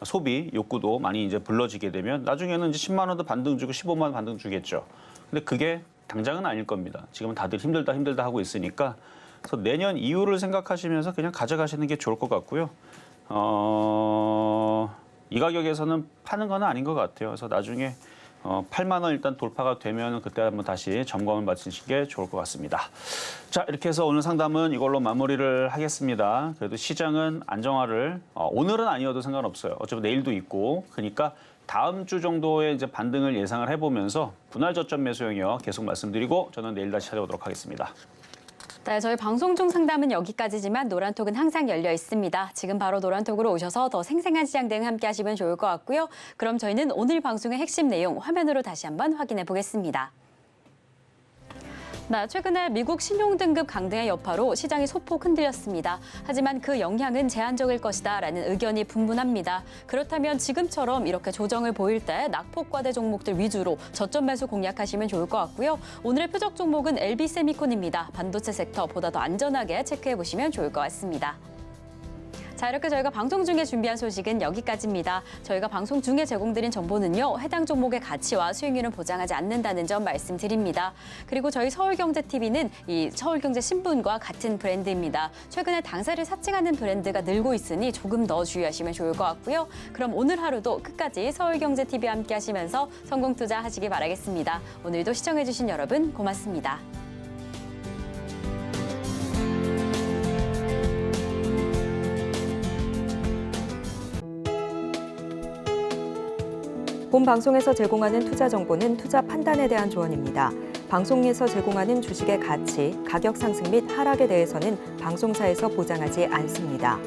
S3: 소비 욕구도 많이 이제 불러지게 되면 나중에는 이제 10만 원도 반등 주고 15만 원 반등 주겠죠. 근데 그게 당장은 아닐 겁니다. 지금은 다들 힘들다 하고 있으니까 그래서 내년 이후를 생각하시면서 그냥 가져가시는 게 좋을 것 같고요. 이 가격에서는 파는 건 아닌 것 같아요. 그래서 나중에 8만 원 일단 돌파가 되면 그때 한번 다시 점검을 마치시는 게 좋을 것 같습니다. 자, 이렇게 해서 오늘 상담은 이걸로 마무리를 하겠습니다. 그래도 시장은 안정화를 오늘은 아니어도 상관없어요. 어차피 내일도 있고 그러니까 다음 주 정도의 이제 반등을 예상을 해보면서 분할 저점 매수 영역 계속 말씀드리고 저는 내일 다시 찾아오도록 하겠습니다.
S2: 네, 저희 방송 중 상담은 여기까지지만 노란톡은 항상 열려 있습니다. 지금 바로 노란톡으로 오셔서 더 생생한 시장 대응 함께 하시면 좋을 것 같고요. 그럼 저희는 오늘 방송의 핵심 내용 화면으로 다시 한번 확인해 보겠습니다. 네, 최근에 미국 신용등급 강등의 여파로 시장이 소폭 흔들렸습니다. 하지만 그 영향은 제한적일 것이다라는 의견이 분분합니다. 그렇다면 지금처럼 이렇게 조정을 보일 때 낙폭과대 종목들 위주로 저점 매수 공략하시면 좋을 것 같고요. 오늘의 표적 종목은 LB세미콘입니다. 반도체 섹터 보다 더 안전하게 체크해 보시면 좋을 것 같습니다. 자, 이렇게 저희가 방송 중에 준비한 소식은 여기까지입니다. 저희가 방송 중에 제공드린 정보는요, 해당 종목의 가치와 수익률은 보장하지 않는다는 점 말씀드립니다. 그리고 저희 서울경제TV는 이 서울경제신문과 같은 브랜드입니다. 최근에 당사를 사칭하는 브랜드가 늘고 있으니 조금 더 주의하시면 좋을 것 같고요. 그럼 오늘 하루도 끝까지 서울경제TV와 함께 하시면서 성공 투자하시기 바라겠습니다. 오늘도 시청해주신 여러분 고맙습니다.
S1: 본 방송에서 제공하는 투자 정보는 투자 판단에 대한 조언입니다. 방송에서 제공하는 주식의 가치, 가격 상승 및 하락에 대해서는 방송사에서 보장하지 않습니다.